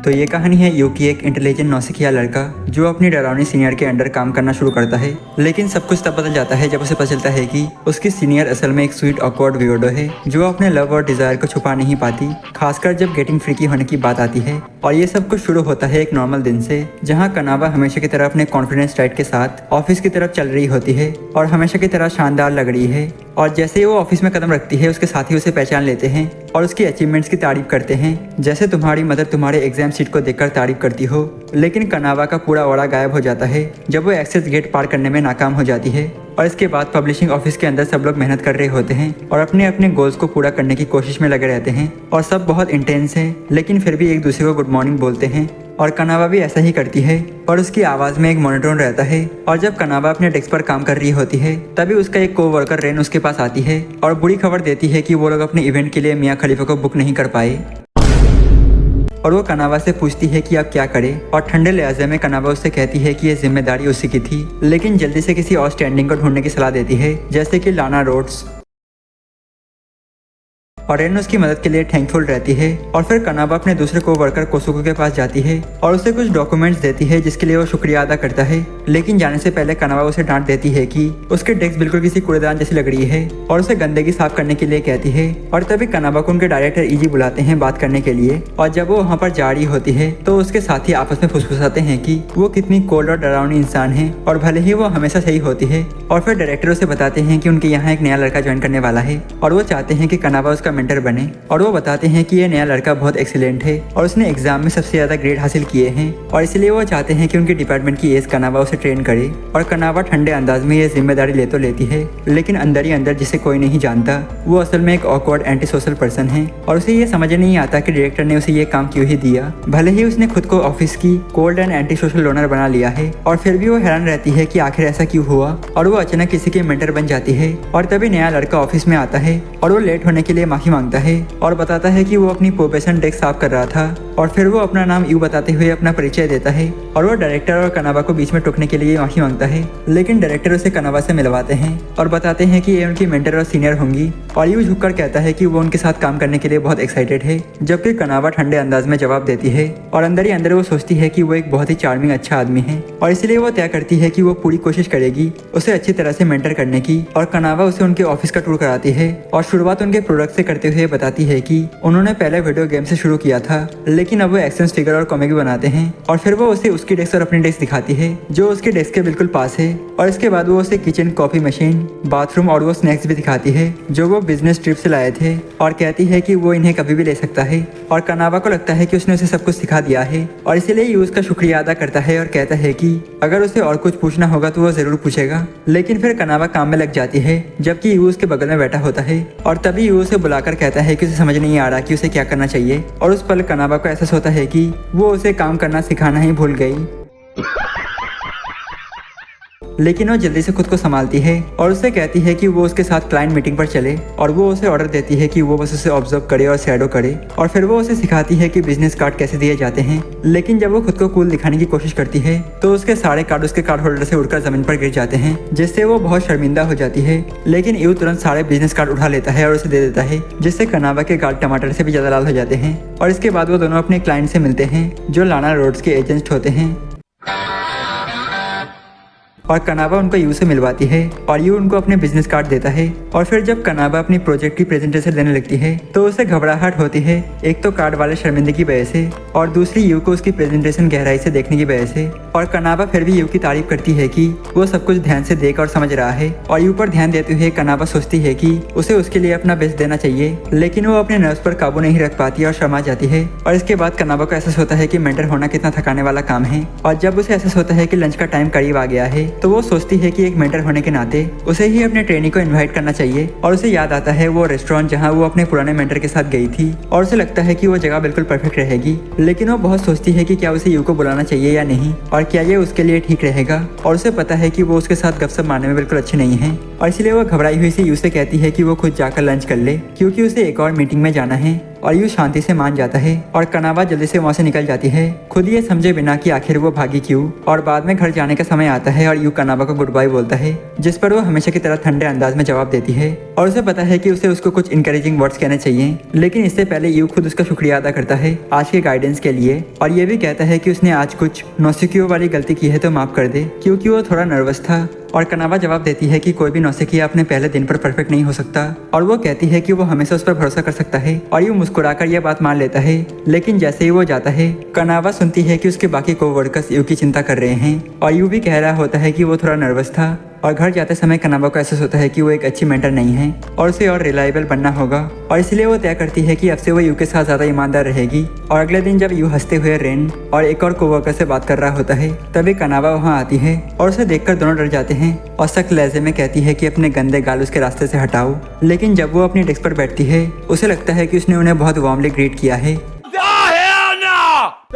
तो ये कहानी है यू की एक इंटेलिजेंट नौसिखिया लड़का जो अपनी डरावनी सीनियर के अंडर काम करना शुरू करता है। लेकिन सब कुछ तब बदल जाता है जब उसे पता चलता है कि उसकी सीनियर असल में एक स्वीट ऑकवर्ड वियर्डो है जो अपने लव और डिजायर को छुपा नहीं पाती, खासकर जब गेटिंग फ्रीकी होने की बात आती है। और ये सब कुछ शुरू होता है एक नॉर्मल दिन से, जहाँ कनावा हमेशा की तरह अपने कॉन्फिडेंस टाइट के साथ ऑफिस की तरफ चल रही होती है और हमेशा की तरह शानदार लग रही है। और जैसे ही वो ऑफिस में कदम रखती है उसके साथी उसे पहचान लेते हैं और उसकी अचीवमेंट्स की तारीफ करते हैं, जैसे तुम्हारी मदर तुम्हारे एग्जाम शीट को देखकर तारीफ करती हो। लेकिन कनावा का पूरा ऑरा गायब हो जाता है जब वो एक्सेस गेट पार करने में नाकाम हो जाती है। और इसके बाद पब्लिशिंग ऑफिस के अंदर सब लोग मेहनत कर रहे होते हैं और अपने अपने गोल्स को पूरा करने की कोशिश में लगे रहते हैं और सब बहुत इंटेंस है, लेकिन फिर भी एक दूसरे को गुड मॉर्निंग बोलते हैं। और कनावा भी ऐसा ही करती है और उसकी आवाज़ में एक मोनोटोन रहता है। और जब कनावा अपने डेस्क पर काम कर रही होती है तभी उसका एक कोवर्कर रेन उसके पास आती है और बुरी खबर देती है कि वो लोग अपने इवेंट के लिए मियाँ खलीफा को बुक नहीं कर पाए। और वो कनावा से पूछती है कि आप क्या करें, और ठंडे लहजे में कनावा उससे कहती है कि ये जिम्मेदारी उसी की थी, लेकिन जल्दी से किसी और स्टैंडिंग को ढूंढने की सलाह देती है, जैसे कि लाना रोड्स। और रेन उसकी मदद के लिए थैंकफुल रहती है। और फिर कनावा अपने दूसरे कोवर्कर कोसुको के पास जाती है और उसे कुछ डॉक्यूमेंट्स देती है जिसके लिए वो शुक्रिया अदा करता है। लेकिन जाने से पहले कनावा उसे डांट देती है कि उसके डेस्क बिल्कुल किसी कूड़ेदान जैसी लग रही है और उसे गंदगी साफ करने के लिए कहती है। और तभी कनावा को उनके डायरेक्टर इजी बुलाते हैं बात करने के लिए। और जब वो वहाँ पर जा रही होती है तो उसके साथी आपस में फुसफुसाते हैं कि वो कितनी कोल्ड और डरावनी इंसान है और भले ही वो हमेशा सही होती है। और फिर डायरेक्टर उसे बताते हैं कि उनके यहाँ एक नया लड़का ज्वाइन करने वाला है और वो चाहते हैं कि कनावा उसका मेंटर बने। और वो बताते हैं कि ये नया लड़का बहुत एक्सीलेंट है और उसने एग्जाम में सबसे ज्यादा ग्रेड हासिल किए हैं और इसलिए वो चाहते हैं कि उनके डिपार्टमेंट की एज कनावा उसे ट्रेन करे। और कनावा ठंडे अंदाज में ये जिम्मेदारी ले तो लेती है, लेकिन अंदर ही अंदर जिसे कोई नहीं जानता वो असल में एक ऑकवर्ड एंटी सोशल पर्सन है और उसे ये समझ नहीं आता कि डायरेक्टर ने उसे ये काम क्यों ही दिया। भले ही उसने खुद को ऑफिस की cold and anti social loner बना लिया है और फिर भी वो हैरान रहती है कि आखिर ऐसा क्यों हुआ। और वो अचानक किसी के मेंटर बन जाती है और तभी नया लड़का ऑफिस में आता है और वो लेट होने के लिए माफी मांगता है और बताता है कि वो अपनी प्रोबेशन डेस्क साफ कर रहा था। और फिर वो अपना नाम यू बताते हुए अपना परिचय देता है और वो डायरेक्टर और कनावा को बीच में टोकने के लिए माफी मांगता है। लेकिन डायरेक्टर उसे कनावा से मिलवाते हैं और बताते हैं कि ये उनकी मेंटर और सीनियर होंगी। और यू झुककर कहता है कि वो उनके साथ काम करने के लिए बहुत एक्साइटेड है, जबकि कनावा ठंडे अंदाज में जवाब देती है और अंदर ही अंदर वो सोचती है कि वो एक बहुत ही चार्मिंग अच्छा आदमी है और इसलिए वो तय करती है कि वो पूरी कोशिश करेगी उसे अच्छी तरह से मेंटर करने की। और कनावा उसे उनके ऑफिस का टूर कराती है और शुरुआत उनके प्रोडक्ट से करते हुए बताती है कि उन्होंने पहले वीडियो गेम से शुरू किया था, लेकिन अब वो एक्शन फिगर और कॉमिक बनाते हैं। और फिर वो उसे उसकी डेस्क और अपनी डेस्क दिखाती है जो उसके डेस्क के बिल्कुल पास है। और इसके बाद वो उसे किचन, कॉफी मशीन, बाथरूम और वो स्नैक्स भी दिखाती है जो वो बिजनेस ट्रिप से लाए थे और कहती है कि वो इन्हें कभी भी ले सकता है। और कनावा को लगता है कि उसने उसे सब कुछ सिखा दिया है और इसीलिए यू उसका शुक्रिया अदा करता है और कहता है कि अगर उसे और कुछ पूछना होगा तो वो जरूर पूछेगा। लेकिन फिर कनावा काम में लग जाती है जबकि यू उसके बगल में बैठा होता है और तभी यू उसे बुलाकर कहता है कि उसे समझ नहीं आ रहा कि उसे क्या करना चाहिए। और उस पल कनावा को एहसास होता है कि वो उसे काम करना सिखाना ही भूल गई। लेकिन वो जल्दी से खुद को संभालती है और उससे कहती है कि वो उसके साथ क्लाइंट मीटिंग पर चले और वो उसे ऑर्डर देती है कि वो बस उसे ऑब्जर्व करे और शैडो करे। और फिर वो उसे सिखाती है कि बिजनेस कार्ड कैसे दिए जाते हैं। लेकिन जब वो खुद को कूल दिखाने की कोशिश करती है तो उसके सारे कार्ड उसके कार्ड होल्डर से उड़कर जमीन पर गिर जाते हैं, जिससे वो बहुत शर्मिंदा हो जाती है। लेकिन यू तुरंत सारे बिजनेस कार्ड उठा लेता है और उसे दे देता है, जिससे कनावा के गाल टमाटर से भी ज्यादा लाल हो जाते हैं। और इसके बाद वो दोनों अपने क्लाइंट से मिलते हैं जो लाना रोड्स के एजेंट होते हैं और कनावा उनको यू से मिलवाती है और यू उनको अपने बिजनेस कार्ड देता है। और फिर जब कनावा अपनी प्रोजेक्ट की प्रेजेंटेशन देने लगती है तो उसे घबराहट होती है, एक तो कार्ड वाले शर्मिंदगी की वजह से और दूसरी यू को उसकी प्रेजेंटेशन गहराई से देखने की वजह से। और कनावा फिर भी यू की तारीफ करती है कि वो सब कुछ ध्यान से देख और समझ रहा है। और यू पर ध्यान देते हुए कनावा सोचती है कि उसे उसके लिए अपना बेस्ट देना चाहिए, लेकिन वो अपने नर्व्स पर काबू नहीं रख पाती और शर्मा जाती है। और इसके बाद कनावा को एहसास होता है कि मेंटर होना कितना थकाने वाला काम है। और जब उसे एहसास होता है कि लंच का टाइम करीब आ गया है तो वो सोचती है कि एक मेंटर होने के नाते उसे ही अपने ट्रेनी को इनवाइट करना चाहिए। और उसे याद आता है वो रेस्टोरेंट जहां वो अपने पुराने मेंटर के साथ गई थी और उसे लगता है कि वो जगह बिल्कुल परफेक्ट रहेगी। लेकिन वो बहुत सोचती है कि क्या उसे यू को बुलाना चाहिए या नहीं और क्या ये उसके लिए ठीक रहेगा। और उसे पता है कि वो उसके साथ गपशप मारने में बिल्कुल अच्छी नहीं है और इसलिए वो घबराई हुई से यू से कहती है कि वो खुद जाकर लंच कर ले क्योंकि उसे एक और मीटिंग में जाना है। और यू शांति से मान जाता है और कनावा जल्दी से वहाँ से निकल जाती है, खुद ये समझे बिना कि आखिर वो भागी क्यों। और बाद में घर जाने का समय आता है और यू कनावा को गुड बाय बोलता है, जिस पर वो हमेशा की तरह ठंडे अंदाज में जवाब देती है और उसे पता है कि उसे उसको कुछ इनकरेजिंग वर्ड्स कहने चाहिए। लेकिन इससे पहले यू खुद उसका शुक्रिया अदा करता है आज के गाइडेंस के लिए और ये भी कहता है कि उसने आज कुछ नौसिखियों वाली गलती की है तो माफ कर दे, क्योंकि वो थोड़ा नर्वस था। और कनावा जवाब देती है कि कोई भी नौसिखिया अपने पहले दिन पर परफेक्ट नहीं हो सकता और वो कहती है कि वो हमेशा उस पर भरोसा कर सकता है और यू मुस्कुराकर यह बात मान लेता है। लेकिन जैसे ही वो जाता है कनावा सुनती है कि उसके बाकी कोवर्कर्स यू की चिंता कर रहे हैं और यू भी कह रहा होता है कि वो थोड़ा नर्वस था। और घर जाते समय कनावा को एहसास होता है कि वो एक अच्छी मेंटर नहीं है और उसे और रिलायबल बनना होगा और इसलिए वो तय करती है कि अब से वो यू के साथ ज़्यादा ईमानदार रहेगी। और अगले दिन जब यू हंसते हुए रेन और एक और कोवर्कर से बात कर रहा होता है तभी कनावा वहाँ आती है और उसे देखकर दोनों डर जाते हैं और सख्त लहजे में कहती है कि अपने गंदे गाल उसके रास्ते से हटाओ। लेकिन जब वो अपनी डेस्क पर बैठती है उसे लगता है कि उसने उन्हें बहुत वार्मली ग्रीट किया है।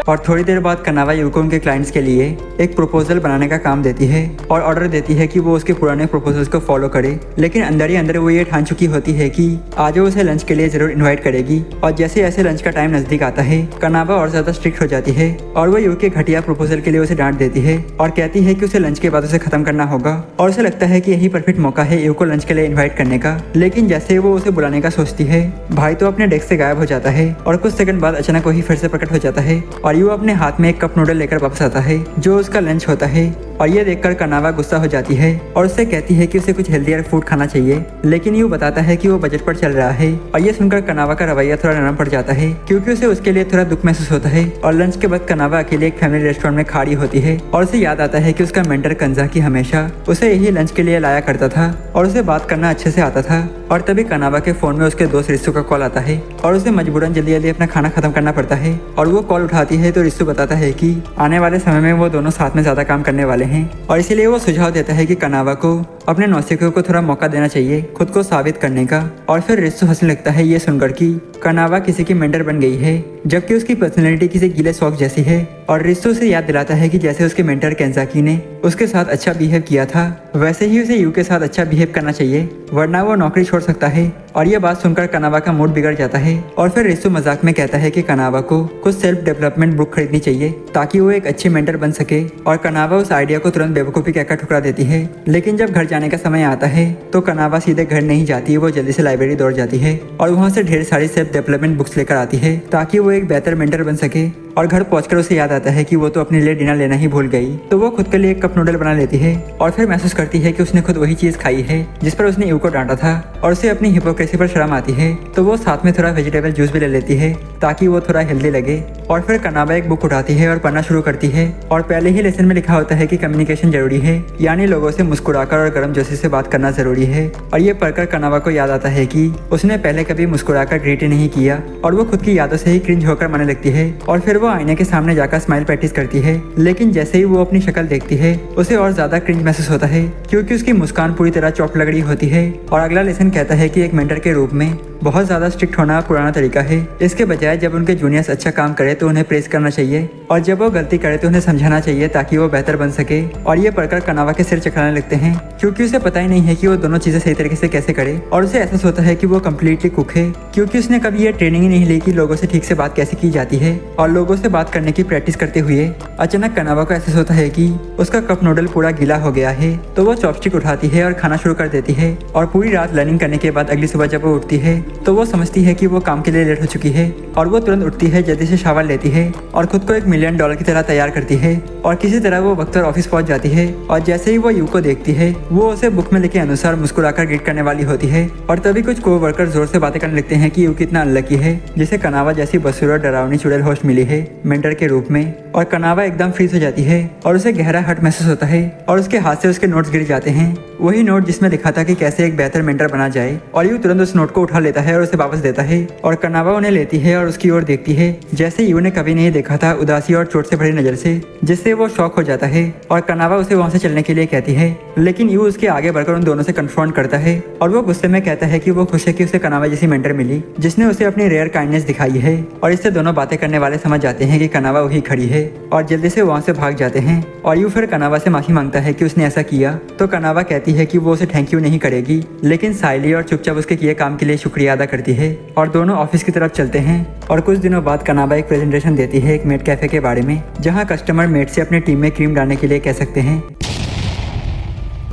और थोड़ी देर बाद कनावा यू को उनके क्लाइंट्स के लिए एक प्रपोजल बनाने का काम देती है और ऑर्डर देती है कि वो उसके पुराने प्रपोजल्स को फॉलो करे। लेकिन अंदर ही अंदर वो ये ठान चुकी होती है कि आज वो उसे लंच के लिए जरूर इनवाइट करेगी। और जैसे ऐसे लंच का टाइम नजदीक आता है कनावा और ज्यादा स्ट्रिक्ट हो जाती है और वो यू के घटिया प्रपोजल के लिए उसे डांट देती है और कहती है कि उसे लंच के बाद उसे खत्म करना होगा और उसे लगता है कि यही परफेक्ट मौका है यू को लंच के लिए इन्वाइट करने का। लेकिन जैसे वो उसे बुलाने का सोचती है भाई तो अपने डेस्क से गायब हो जाता है और कुछ सेकंड बाद अचानक वही फिर से प्रकट हो जाता है और यू अपने हाथ में एक कप नूडल लेकर वापस आता है जो उसका लंच होता है। और ये देखकर कनावा गुस्सा हो जाती है और उससे कहती है कि उसे कुछ हेल्दियर फूड खाना चाहिए। लेकिन यू बताता है कि वो बजट पर चल रहा है और ये सुनकर कनावा का रवैया थोड़ा नरम पड़ जाता है क्योंकि उसे उसके लिए थोड़ा दुख महसूस होता है। और लंच के बाद कनावा अकेले एक फैमिली रेस्टोरेंट में खड़ी होती है और उसे याद आता है कि उसका मेंटर कंजाकी हमेशा उसे यही लंच के लिए लाया करता था और उसे बात करना अच्छे से आता था। और तभी कनावा के फोन में उसके दोस्त रिस्सू का कॉल आता है और उसे मजबूरन जल्दी जल्दी अपना खाना खत्म करना पड़ता है। और वो कॉल उठाती है तो रिस्सू बताता है कि आने वाले समय में वो दोनों साथ में ज्यादा काम करने वाले हैं और इसीलिए वो सुझाव देता है कि कनावा को अपने नौसिखियों को थोड़ा मौका देना चाहिए खुद को साबित करने का। और फिर रिस्सू हंसने लगता है ये सुनकर कि कनावा किसी की मेंटर बन गई है जबकि उसकी पर्सनैलिटी किसी गीले शौक जैसी है। और रिस्सू से याद दिलाता है कि जैसे उसके मेंटर केंजाकी ने उसके साथ अच्छा बिहेव किया था वैसे ही उसे यू के साथ अच्छा बिहेव करना चाहिए वरना वो नौकरी छोड़ सकता है। और ये बात सुनकर कनावा का मूड बिगड़ जाता है और फिर रिस्सू मजाक में कहता है कि कनावा को कुछ सेल्फ डेवलपमेंट बुक खरीदनी चाहिए ताकि वो एक अच्छी मेंटर बन सके। और कनावा उस आइडिया को तुरंत बेवकूफ़ी कहकर ठुकरा देती है। लेकिन जब घर जाने का समय आता है तो कनावा सीधे घर नहीं जाती, वो जल्दी से लाइब्रेरी दौड़ जाती है और वहाँ से ढेर सारी सेल्फ डेवलपमेंट बुक्स लेकर आती है ताकि वो एक बेहतर मेंटर बन सके। और घर पहुंचकर उसे याद आता है कि वो तो अपने लिए डिनर लेना ही भूल गई, तो वो खुद के लिए एक कप नूडल बना लेती है और फिर महसूस करती है कि उसने खुद वही चीज खाई है जिस पर उसने यू को डांटा था और उसे अपनी हिपोक्रेसी पर शर्म आती है। तो वो साथ में थोड़ा वेजिटेबल जूस भी ले लेती है ताकि वो थोड़ा हेल्दी लगे। और फिर कनावा एक बुक उठाती है और पढ़ना शुरू करती है और पहले ही लेसन में लिखा होता है कि कम्युनिकेशन जरूरी है, यानी लोगों से मुस्कुराकर और गर्मजोशी से बात करना जरूरी है। और ये पढ़कर कनावा को याद आता है कि उसने पहले कभी मुस्कुराकर ग्रीट नहीं किया और वो खुद की यादों से ही क्रिंज होकर मरने लगती है। और फिर वो आईने के सामने जाकर स्माइल प्रैक्टिस करती है, लेकिन जैसे ही वो अपनी शक्ल देखती है उसे और ज्यादा क्रिंज महसूस होता है क्योंकि उसकी मुस्कान पूरी तरह चौप लगड़ी होती है। और अगला लेसन कहता है कि एक मेंटर के रूप में बहुत ज़्यादा स्ट्रिक्ट होना पुराना तरीका है। इसके बजाय जब उनके जूनियर्स अच्छा काम करे तो उन्हें प्रेस करना चाहिए और जब वो गलती करे तो उन्हें समझाना चाहिए ताकि वो बेहतर बन सके। और ये पढ़कर कनावा के सिर चकराने लगते हैं क्योंकि उसे पता ही नहीं है कि वो दोनों चीज़ें सही तरीके से कैसे करे। और उसे एहसास होता है कि वो कम्प्लीटली कुक है क्योंकि उसने कभी ये ट्रेनिंग ही नहीं ली कि लोगों से ठीक से बात कैसे की जाती है। और लोगों से बात करने की प्रैक्टिस करते हुए अचानक कनावा को एहसास होता है कि उसका कप नूडल पूरा गीला हो गया है। तो वो चॉपस्टिक उठाती है और खाना शुरू कर देती है। और पूरी रात लर्निंग करने के बाद अगली सुबह जब वो उठती है तो वो समझती है कि वो काम के लिए लेट हो चुकी है और वो तुरंत उठती है, जल्दी से शावर लेती है और खुद को $1 मिलियन की तरह तैयार करती है और किसी तरह वो वक्त पर ऑफिस पहुंच जाती है। और जैसे ही वो यू को देखती है वो उसे बुक में लिखे अनुसार मुस्कुराकर ग्रीट करने वाली होती है। और तभी कुछ कोवर्कर जोर से बातें करने लगते हैं कि यू कितना अनलकी है जिसे कनावा जैसी बसूर और डरावनी चुड़ैल होस्ट मिली है मेंटर के रूप में। और कनावा एकदम फ्रीज हो जाती है और उसे गहरा हर्ट महसूस होता है और उसके हाथ से उसके नोट्स गिर जाते हैं, वही नोट जिसमें लिखा था कि कैसे एक बेहतर मेंटर बना जाए। और यू तुरंत उस नोट को उठा लेता है और उसे वापस देता है और कनावा उन्हें लेती है और उसकी ओर देखती है जैसे यू ने कभी नहीं देखा था, उदासी और चोट से भरी नजर से, जिससे वो शॉक हो जाता है। और कनावा उसे वहां से चलने के लिए कहती है लेकिन यू उसके आगे बढ़कर उन दोनों से कन्फ्रंट करता है और वो गुस्से में कहता है कि वो खुश है कि उसे कनावा जैसी मेंटर मिली जिसने उसे अपनी रेयर काइंडनेस दिखाई है। और इससे दोनों बातें करने वाले समझ जाते हैं कि कनावा वही खड़ी है और जल्दी से वहाँ से भाग जाते हैं। और यू फिर कनावा से माफी मांगता है कि उसने ऐसा किया, तो कनावा कहती है कि वो उसे थैंक यू नहीं करेगी, लेकिन साइली और चुपचाप उसके किए काम के लिए शुक्रिया अदा करती है और दोनों ऑफिस की तरफ चलते हैं। और कुछ दिनों बाद कनावा एक प्रेजेंटेशन देती है एक मेड कैफे के बारे में, जहाँ कस्टमर मेड से अपने टीम में क्रीम डालने के लिए कह सकते हैं।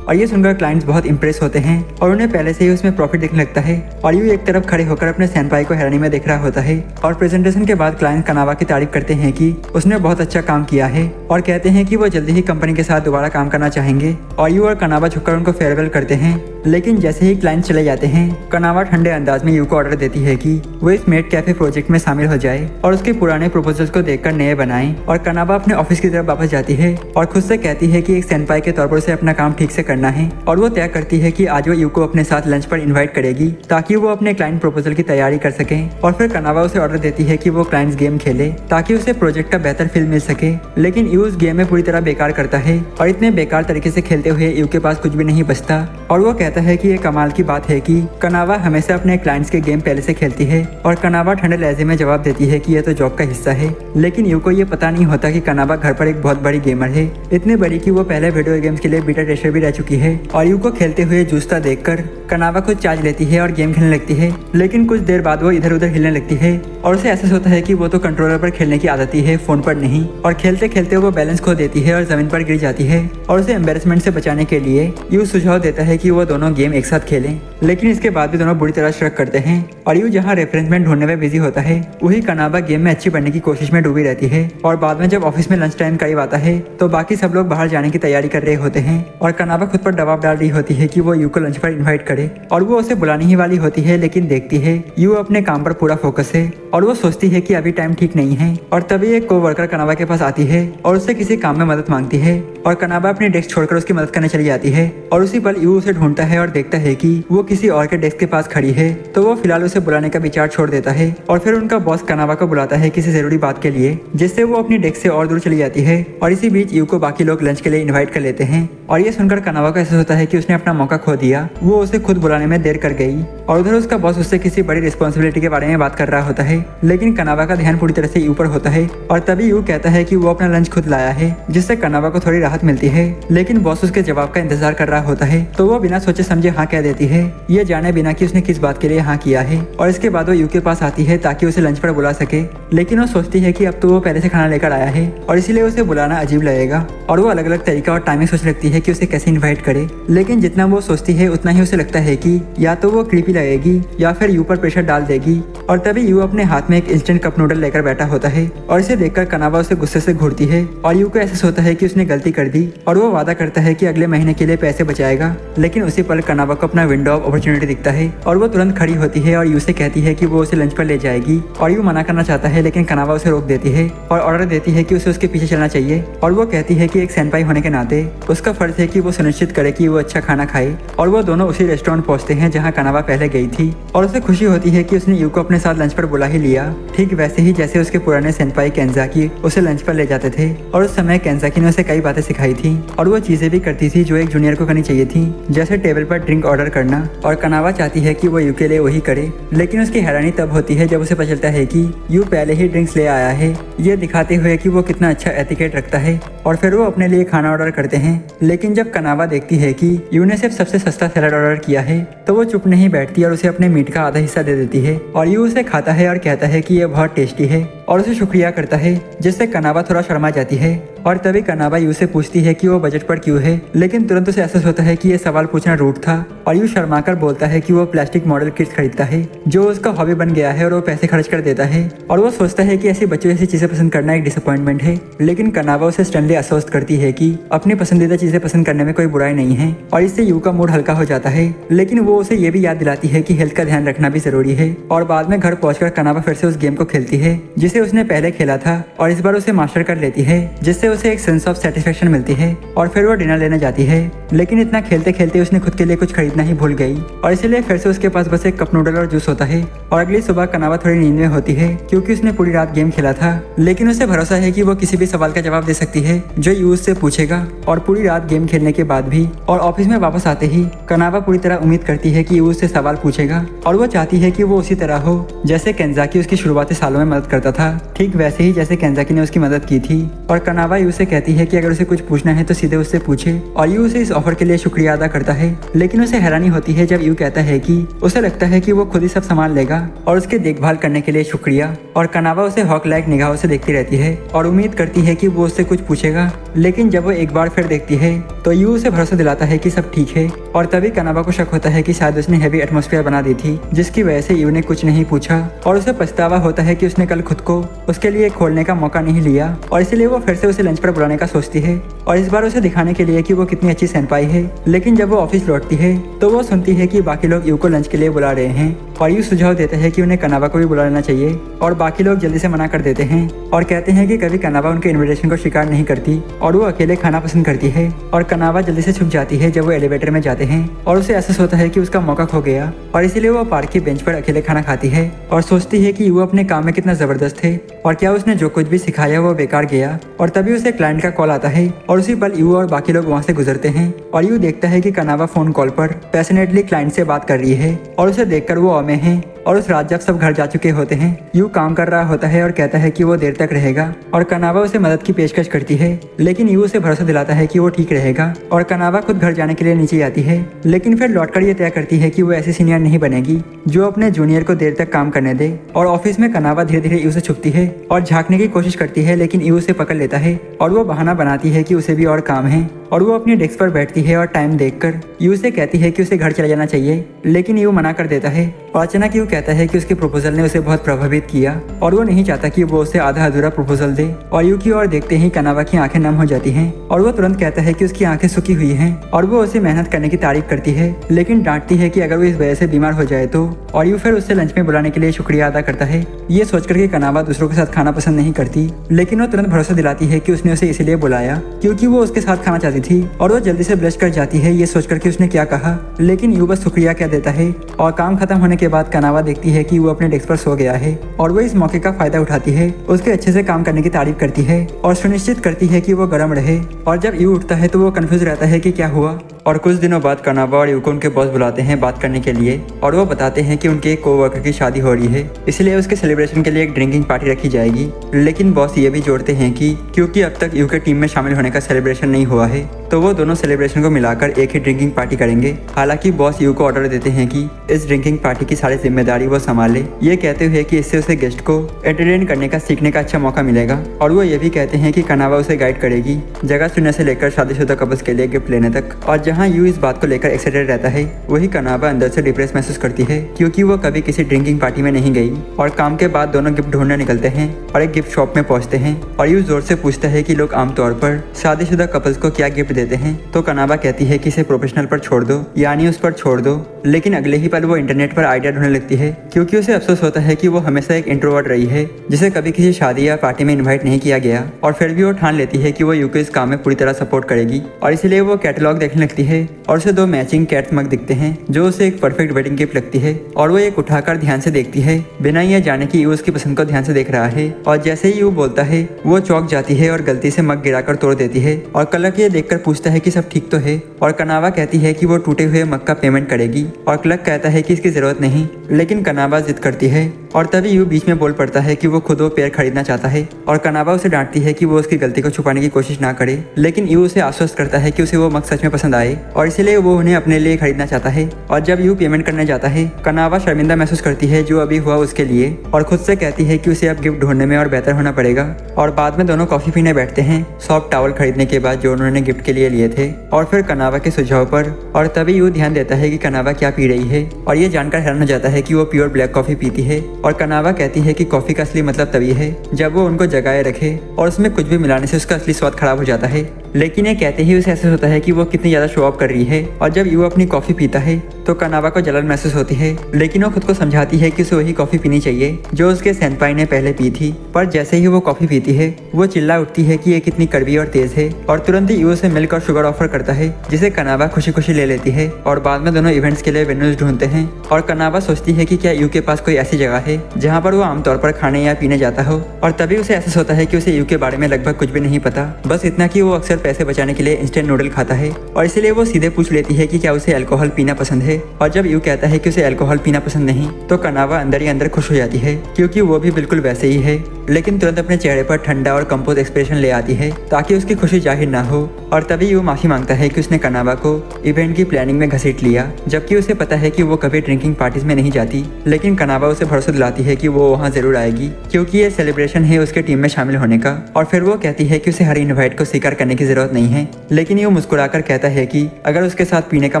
और ये सुनकर क्लाइंट्स बहुत इंप्रेस होते हैं और उन्हें पहले से ही उसमें प्रॉफिट दिखने लगता है। और यू एक तरफ खड़े होकर अपने सेनपाई को हैरानी में देख रहा होता है। और प्रेजेंटेशन के बाद क्लाइंट कनावा की तारीफ करते हैं कि उसने बहुत अच्छा काम किया है और कहते हैं कि वो जल्दी ही कंपनी के साथ दोबारा काम करना चाहेंगे। और यू और कनावा झुककर उनको फेयरवेल करते हैं, लेकिन जैसे ही क्लाइंट चले जाते हैं, कनावा ठंडे अंदाज में यू को ऑर्डर देती है कि वो इस मेड कैफे प्रोजेक्ट में शामिल हो जाए और उसके पुराने प्रपोजल्स को देखकर नए बनाए। और कनावा अपने ऑफिस की तरफ वापस जाती है और खुद से कहती है कि एक सेनपाई के तौर पर उसे अपना काम ठीक से करना है। और वो तय करती है कि आज वो यू को अपने साथ लंच पर इनवाइट करेगी ताकि वो अपने क्लाइंट प्रपोजल की तैयारी कर सके। और फिर कनावा उसे ऑर्डर देती है कि वो क्लाइंट्स गेम खेले ताकि उसे प्रोजेक्ट का बेहतर फील मिल सके, लेकिन यू उस गेम में पूरी तरह बेकार करता है और इतने बेकार तरीके से खेलते हुए यू के पास कुछ भी नहीं बचता। और वो कहता है कि ये कमाल की बात है कि कनावा हमेशा अपने क्लाइंट्स के गेम पहले से खेलती है। और कनावा ठंडे लहजे में जवाब देती है कि यह तो जॉब का हिस्सा है, लेकिन यू को ये पता नहीं होता कि कनावा घर पर एक बहुत बड़ी गेमर है, इतने बड़ी कि वो पहले वीडियो गेम्स के लिए बीटा टेस्टर भी रह चुकी है। और यू को खेलते हुए जूझता देखकर कनावा खुद चार्ज लेती है और गेम खेलने लगती है, लेकिन कुछ देर बाद वो इधर उधर हिलने लगती है और उसे एहसास होता है कि वो तो कंट्रोलर पर खेलने की आदत ही है, फोन पर नहीं। और खेलते खेलते वो बैलेंस खो देती है और जमीन पर गिर जाती है। और उसे एम्बेरसमेंट से बचाने के लिए यू सुझाव देता है कि वो दोनों गेम एक साथ खेलें, लेकिन इसके बाद भी दोनों बुरी तरह शक करते हैं। और यू जहाँ रेफरेंसमेंट ढूंढने में बिजी होता है, वही कनावा गेम में अच्छी बनने की कोशिश में डूबी रहती है। और बाद में जब ऑफिस में लंच टाइम करीब आता है, तो बाकी सब लोग बाहर जाने की तैयारी कर रहे होते हैं और कनावा खुद पर दबाव डाल रही होती है कि वो यू को लंच पर इनवाइट करे। और वो उसे बुलाने ही वाली होती है, लेकिन देखती है यू अपने काम पर पूरा फोकस है और वो सोचती है कि अभी टाइम ठीक नहीं है। और तभी एक कोवर्कर कनावा के पास आती है और उससे किसी काम में मदद मांगती है और कनावा अपनी डेस्क छोड़कर उसकी मदद करने चली जाती है। और उसी पल यू उसे ढूंढता है और देखता है कि वो किसी और के डेस्क के पास खड़ी है, तो वो फिलहाल उसे बुलाने का विचार छोड़ देता है। और फिर उनका बॉस कनावा को बुलाता है किसी जरूरी बात के लिए, जिससे वो अपनी डेस्क से और दूर चली जाती है। और इसी बीच यू को बाकी लोग लंच के लिए इन्वाइट कर लेते हैं और ये सुनकर कनावा को एहसास होता है कि उसने अपना मौका खो दिया, वो उसे खुद बुलाने में देर कर गई। और उधर उसका बॉस उससे किसी बड़ी रिस्पॉन्सिबिलिटी के बारे में बात कर रहा होता है, लेकिन कनावा का ध्यान पूरी तरह से ऊपर होता है। और तभी यू कहता है कि वो अपना लंच खुद लाया है, जिससे कनावा को थोड़ी राहत मिलती है, लेकिन बॉस उसके जवाब का इंतजार कर रहा होता है, तो वो बिना सोचे समझे हाँ कह देती है, ये जाने बिना कि उसने किस बात के लिए हाँ किया है। और इसके बाद वो यू के पास आती है ताकि उसे लंच पर बुला सके, लेकिन वो सोचती है कि अब तो वो पहले से खाना लेकर आया है और इसीलिए उसे बुलाना अजीब लगेगा। और वो अलग अलग तरीका और टाइमिंग सोच लगती है कि उसे कैसे इन्वाइट करे, लेकिन जितना वो सोचती है उतना ही उसे लगता है कि या तो वो क्रीपी लगेगी या फिर यू पर प्रेशर डाल देगी। और तभी यू अपने हाथ में एक इंस्टेंट कप नूडल लेकर बैठा होता है और इसे देखकर कनावा उसे गुस्से से घूरती है और यू को एहसास होता है कि उसने गलती कर दी और वो वादा करता है कि अगले महीने के लिए पैसे बचाएगा। लेकिन उसी पल कनावा को अपना विंडो ऑफ अपॉर्चुनिटी दिखता है और वो तुरंत खड़ी होती है और यू से कहती है कि वो उसे लंच पर ले जाएगी। और यू मना करना चाहता है, लेकिन कनावा उसे रोक देती है और ऑर्डर देती है कि उसे उसके पीछे चलना चाहिए। और वो कहती है कि एक सेनपाई होने के नाते उसका फर्ज है कि वो सुनिश्चित करे कि वो अच्छा खाना खाए। और वो दोनों उसी रेस्टोरेंट पहुंचते हैं जहां कनावा पहले गई थी और उसे खुशी होती है कि उसने यू को अपने साथ लंच पर बुला ही लिया, ठीक वैसे ही जैसे उसके पुराने सेनपाई केंजाकी उसे लंच पर ले जाते थे। और उस समय केंजाकी ने उसे कई बातें सिखाई थी और वो चीजें भी करती थी जो एक जूनियर को करनी चाहिए थी, जैसे टेबल पर ड्रिंक ऑर्डर करना। और कनावा चाहती है कि वो यू के लिए वही करे, लेकिन उसकी हैरानी तब होती है जब उसे पता चलता है कि यू पहले ही ड्रिंक्स ले आया है, ये दिखाते हुए कि वो कितना अच्छा एटिकेट रखता है। और फिर वो अपने लिए खाना ऑर्डर करते हैं, लेकिन जब कनावा देखती है कि यू ने सिर्फ सबसे सस्ता सैलड ऑर्डर किया है, तो वो चुप नहीं बैठती और उसे अपने मीट का आधा हिस्सा दे देती है। और यू उसे खाता है और कहता है कि ये बहुत टेस्टी है और उसे शुक्रिया करता है, जिससे कनावा थोड़ा शर्मा जाती है। और तभी कनावा यू से पूछती है कि वो बजट पर क्यों है, लेकिन तुरंत उसे एहसास होता है कि ये सवाल पूछना रूट था। और यू शर्माकर बोलता है कि वो प्लास्टिक मॉडल किट्स खरीदता है जो उसका हॉबी बन गया है और वो पैसे खर्च कर देता है। और वो सोचता है कि ऐसे बच्चों जैसी चीजें पसंद करना एक डिसअपॉइंटमेंट है, लेकिन कनावा उसे स्टनली आश्वस्त करती है कि अपनी पसंदीदा चीजें पसंद करने में कोई बुराई नहीं है। और इससे यू का मूड हल्का हो जाता है, लेकिन वो उसे ये भी याद दिलाती है कि हेल्थ का ध्यान रखना भी जरूरी है। और बाद में घर पहुंचकर कनावा फिर से उस गेम को खेलती है जिसे उसने पहले खेला था और इस बार उसे मास्टर कर लेती है, जिससे जिससे उसे एक सेंस ऑफ सेटिस्फेक्शन मिलती है और फिर वो डिनर लेने जाती है। लेकिन इतना खेलते खेलते उसने खुद के लिए कुछ खरीदना ही भूल गई और इसीलिए फिर से उसके पास बस एक कप नूडल और जूस होता है। और अगली सुबह कनावा थोड़ी नींद में होती है क्योंकि उसने पूरी रात गेम खेला था, लेकिन उसे भरोसा है कि वो किसी भी सवाल का जवाब दे सकती है जो यू उससे पूछेगा। और पूरी रात गेम खेलने के बाद भी और ऑफिस में वापस आते ही कनावा पूरी तरह उम्मीद करती है कि यू उससे सवाल पूछेगा और वो चाहती है कि वो उसी तरह हो जैसे केंजाकी उसकी शुरुआती सालों में मदद करता था, ठीक वैसे ही जैसे केंजाकी ने उसकी मदद की थी। और कनावा यू से कहती है कि अगर उसे कुछ पूछना है तो सीधे उससे पूछे और यू उसे इस ऑफर के लिए शुक्रिया अदा करता है। लेकिन उसे हैरानी होती है जब यू कहता है कि उसे लगता है कि वो खुद ही सब संभाल लेगा और उसके देखभाल करने के लिए शुक्रिया। और कनावा उसे हॉक लाइक निगाहों से देखती रहती है और उम्मीद करती है कि वो उससे कुछ पूछेगा, लेकिन जब वो एक बार फिर देखती है तो यू उसे भरोसा दिलाता है कि सब ठीक है। और तभी कनावा को शक होता है कि शायद उसने हैवी एटमॉस्फेयर बना दी थी जिसकी वजह से यू ने कुछ नहीं पूछा और उसे पछतावा होता है कि उसने कल खुद को उसके लिए खोलने का मौका नहीं लिया और इसलिए वो फिर से उसे लंच पर बुलाने का सोचती है और इस बार उसे दिखाने के लिए कि वो कितनी अच्छी सैनपाई है। लेकिन जब वो ऑफिस लौटती है तो वो सुनती है कि बाकी लोग यू को लंच के लिए बुला रहे हैं और यू सुझाव देते हैं कि उन्हें कनावा को भी बुला लेना चाहिए और बाकी लोग जल्दी से मना कर देते हैं और कहते हैं कि कभी कनावा उनके इनविटेशन को स्वीकार नहीं करती और वो अकेले खाना पसंद करती है। और कनावा जल्दी से छुप जाती है जब वो एलिवेटर में जाते हैं और उसे एहसास होता है कि उसका मौका खो गया और इसीलिए वो पार्क की बेंच पर अकेले खाना खाती है और सोचती है कि यू अपने काम में कितना जबरदस्त है और क्या उसने जो कुछ भी सिखाया वो बेकार गया। और तभी उसे क्लाइंट का कॉल आता है और उसी पल यू और बाकी लोग वहाँ से गुजरते हैं और यू देखता है कि कनावा फोन कॉल पर पैशनेटली क्लाइंट से बात कर रही है और उसे देखकर वो अमे है। और उस रात जब सब घर जा चुके होते हैं यू काम कर रहा होता है और कहता है कि वो देर तक रहेगा और कनावा उसे मदद की पेशकश करती है, लेकिन यू उसे भरोसा दिलाता है कि वो ठीक रहेगा। और कनावा खुद घर जाने के लिए नीचे आती है, लेकिन फिर लौटकर ये तय करती है कि वो ऐसी सीनियर नहीं बनेगी जो अपने जूनियर को देर तक काम करने दे। और ऑफिस में कनावा धीरे धीरे यू से छुपती है और झांकने की कोशिश करती है, लेकिन यू उसे पकड़ लेता है और वो बहाना बनाती है कि उसे भी और काम है और वो अपनी डेस्क पर बैठती है और टाइम देखकर यू से कहती है कि उसे घर चला जाना चाहिए, लेकिन यू मना कर देता है। और अचानक यू कहता है कि उसके प्रपोजल ने उसे बहुत प्रभावित किया और वो नहीं चाहता कि वो उसे आधा अधूरा प्रपोजल दे। और यू की ओर देखते ही कनावा की आंखें नम हो जाती हैं और वो तुरंत कहता है कि उसकी आंखें सूखी हुई हैं और वो उसे मेहनत करने की तारीफ करती है, लेकिन डांटती है कि अगर वो इस वजह से बीमार हो जाए तो। और यू फिर उससे लंच में बुलाने के लिए शुक्रिया अदा करता है, ये सोचकर कि कनावा दूसरों के साथ खाना पसंद नहीं करती, लेकिन वो तुरंत भरोसा दिलाती है कि उसने उसे इसलिए बुलाया क्योंकि वो उसके साथ खाना चाहती थी। और वो जल्दी से ब्लश कर जाती है ये सोचकर कि उसने क्या कहा, लेकिन यू बस शुक्रिया कह देता है। और काम खत्म होने के बाद कनावा देखती है कि वो अपने डेस्क पर सो गया है और वो इस मौके का फायदा उठाती है, उसके अच्छे से काम करने की तारीफ करती है और सुनिश्चित करती है कि वो गर्म रहे। और जब यू उठता है तो वो कंफ्यूज रहता है कि क्या हुआ। और कुछ दिनों बाद कनावा और यू को उनके बॉस बुलाते हैं बात करने के लिए और वो बताते हैं कि उनके एक कोवर्कर की शादी हो रही है, इसलिए उसके सेलिब्रेशन के लिए एक ड्रिंकिंग पार्टी रखी जाएगी। लेकिन बॉस ये भी जोड़ते हैं कि क्योंकि अब तक यू के टीम में शामिल होने का सेलिब्रेशन नहीं हुआ है तो वो दोनों सेलिब्रेशन को मिलाकर एक ही ड्रिंकिंग पार्टी करेंगे। हालांकि बॉस यू को ऑर्डर देते हैं कि इस ड्रिंकिंग पार्टी की सारी जिम्मेदारी वो संभाले, ये कहते हुए कि इससे उसे गेस्ट को एंटरटेन करने का सीखने का अच्छा मौका मिलेगा। और वो ये भी कहते हैं कि कनावा उसे गाइड करेगी जगह चुनने से लेकर शादीशुदा कपल्स के लिए गिफ्ट लेने तक। और जहाँ यू इस बात को लेकर एक्साइटेड रहता है वही कनावा अंदर से डिप्रेस महसूस करती है क्योंकि वो कभी किसी ड्रिंकिंग पार्टी में नहीं गई। और काम के बाद दोनों गिफ्ट ढूंढने निकलते हैं और एक गिफ्ट शॉप में पहुंचते हैं और यू जोर से पूछता है कि लोग आमतौर पर शादीशुदा कपल्स को क्या गिफ्ट देते हैं तो कनावा कहती है कि इसे प्रोफेशनल पर छोड़ दो, यानी उस पर छोड़ दो। लेकिन अगले ही पल वो इंटरनेट पर आइडिया ढूंढने लगती है क्योंकि उसे अफसोस होता है कि वो हमेशा एक इंट्रोवर्ट रही है जिसे कभी किसी शादी या पार्टी में इन्वाइट नहीं किया गया। और फिर भी वो ठान लेती है कि वो यू को इस काम में पूरी तरह सपोर्ट करेगी और इसलिए वो कैटलॉग देखने लगती है और उसे 2 मैचिंग कैट मग दिखते हैं जो उसे एक परफेक्ट वेडिंग गिफ्ट लगती है। और वो एक उठाकर ध्यान से देखती है बिना यह जाने कि यू उसकी पसंद को ध्यान से देख रहा है। और जैसे ही यू बोलता है वो चौंक जाती है और गलती से मग गिराकर तोड़ देती है और क्लर्क ये देखकर पूछता है कि सब ठीक तो है। और कनावा कहती है कि वो टूटे हुए मग का पेमेंट करेगी और क्लर्क कहता है कि इसकी जरूरत नहीं, लेकिन कनावा जिद करती है। और तभी यू बीच में बोल पड़ता है कि वो खुद वो पेयर खरीदना चाहता है और कनावा उसे डांटती है कि वो उसकी गलती को छुपाने की कोशिश ना करे, लेकिन यू उसे आश्वस्त करता है कि उसे वो मग सच में पसंद आए और इसलिए वो उन्हें अपने लिए खरीदना चाहता है। और जब यू पेमेंट करने जाता है कनावा शर्मिंदा महसूस करती है जो अभी हुआ उसके लिए और खुद से कहती है कि उसे अब गिफ्ट ढूंढने में और बेहतर होना पड़ेगा। और बाद में दोनों कॉफी पीने बैठते हैं सॉफ्ट टॉवल खरीदने के बाद जो उन्होंने गिफ्ट के लिए लिए थे और फिर कनावा के सुझाव पर। और तभी यू ध्यान देता है कि कनावा क्या पी रही है और ये जानकर हैरान हो जाता है कि वो प्योर ब्लैक कॉफी पीती है और कनावा कहती है कि कॉफी का असली मतलब तभी है जब वो उनको जगाए रखे और उसमें कुछ भी मिलाने से उसका असली स्वाद खराब हो जाता है। लेकिन ये कहते ही उसे एहसास होता है कि वो कितनी ज्यादा शो ऑफ कर रही है। और जब यू अपनी कॉफी पीता है तो कनावा को जलन महसूस होती है, लेकिन वो खुद को समझाती है कि उसे वही कॉफी पीनी चाहिए जो उसके सेंपाई ने पहले पी थी। पर जैसे ही वो कॉफी पीती है वो चिल्ला उठती है कि ये कितनी कड़वी और तेज है और तुरंत ही यू उसे मिल्क और शुगर ऑफर करता है, जिसे कनावा खुशी खुशी ले लेती है। और बाद में दोनों इवेंट्स के लिए वेन्यूज ढूंढते हैं और कनावा सोचती है कि क्या यू के पास कोई ऐसी जगह है जहाँ पर वो आमतौर पर खाने या पीने जाता हो। और तभी उसे एहसास होता है कि उसे यू के बारे में लगभग कुछ भी नहीं पता, बस इतना कि वो अक्सर पैसे बचाने के लिए इंस्टेंट नूडल खाता है। और इसीलिए वो सीधे पूछ लेती है कि क्या उसे अल्कोहल पीना पसंद है। और जब यू कहता है कि उसे अल्कोहल पीना पसंद नहीं तो कनावा अंदर ही अंदर खुश हो जाती है, क्योंकि वो भी बिल्कुल वैसे ही है, लेकिन तुरंत अपने चेहरे पर ठंडा और कंपोज एक्सप्रेशन ले आती है ताकि उसकी खुशी जाहिर ना हो। और तभी यू माफी मांगता है कि उसने कनावा को इवेंट की प्लानिंग में घसीट लिया, जबकि उसे पता है कि वो कभी ड्रिंकिंग पार्टीज में नहीं जाती। लेकिन कनावा उसे भरोसा दिलाती है कि वो वहाँ जरूर आएगी, क्योंकि ये सेलिब्रेशन है उसके टीम में शामिल होने का। और फिर वो कहती है कि उसे हर इनवाइट को स्वीकार करने की जरूरत नहीं है, लेकिन यू मुस्कुराकर कहता है कि अगर उसके साथ पीने का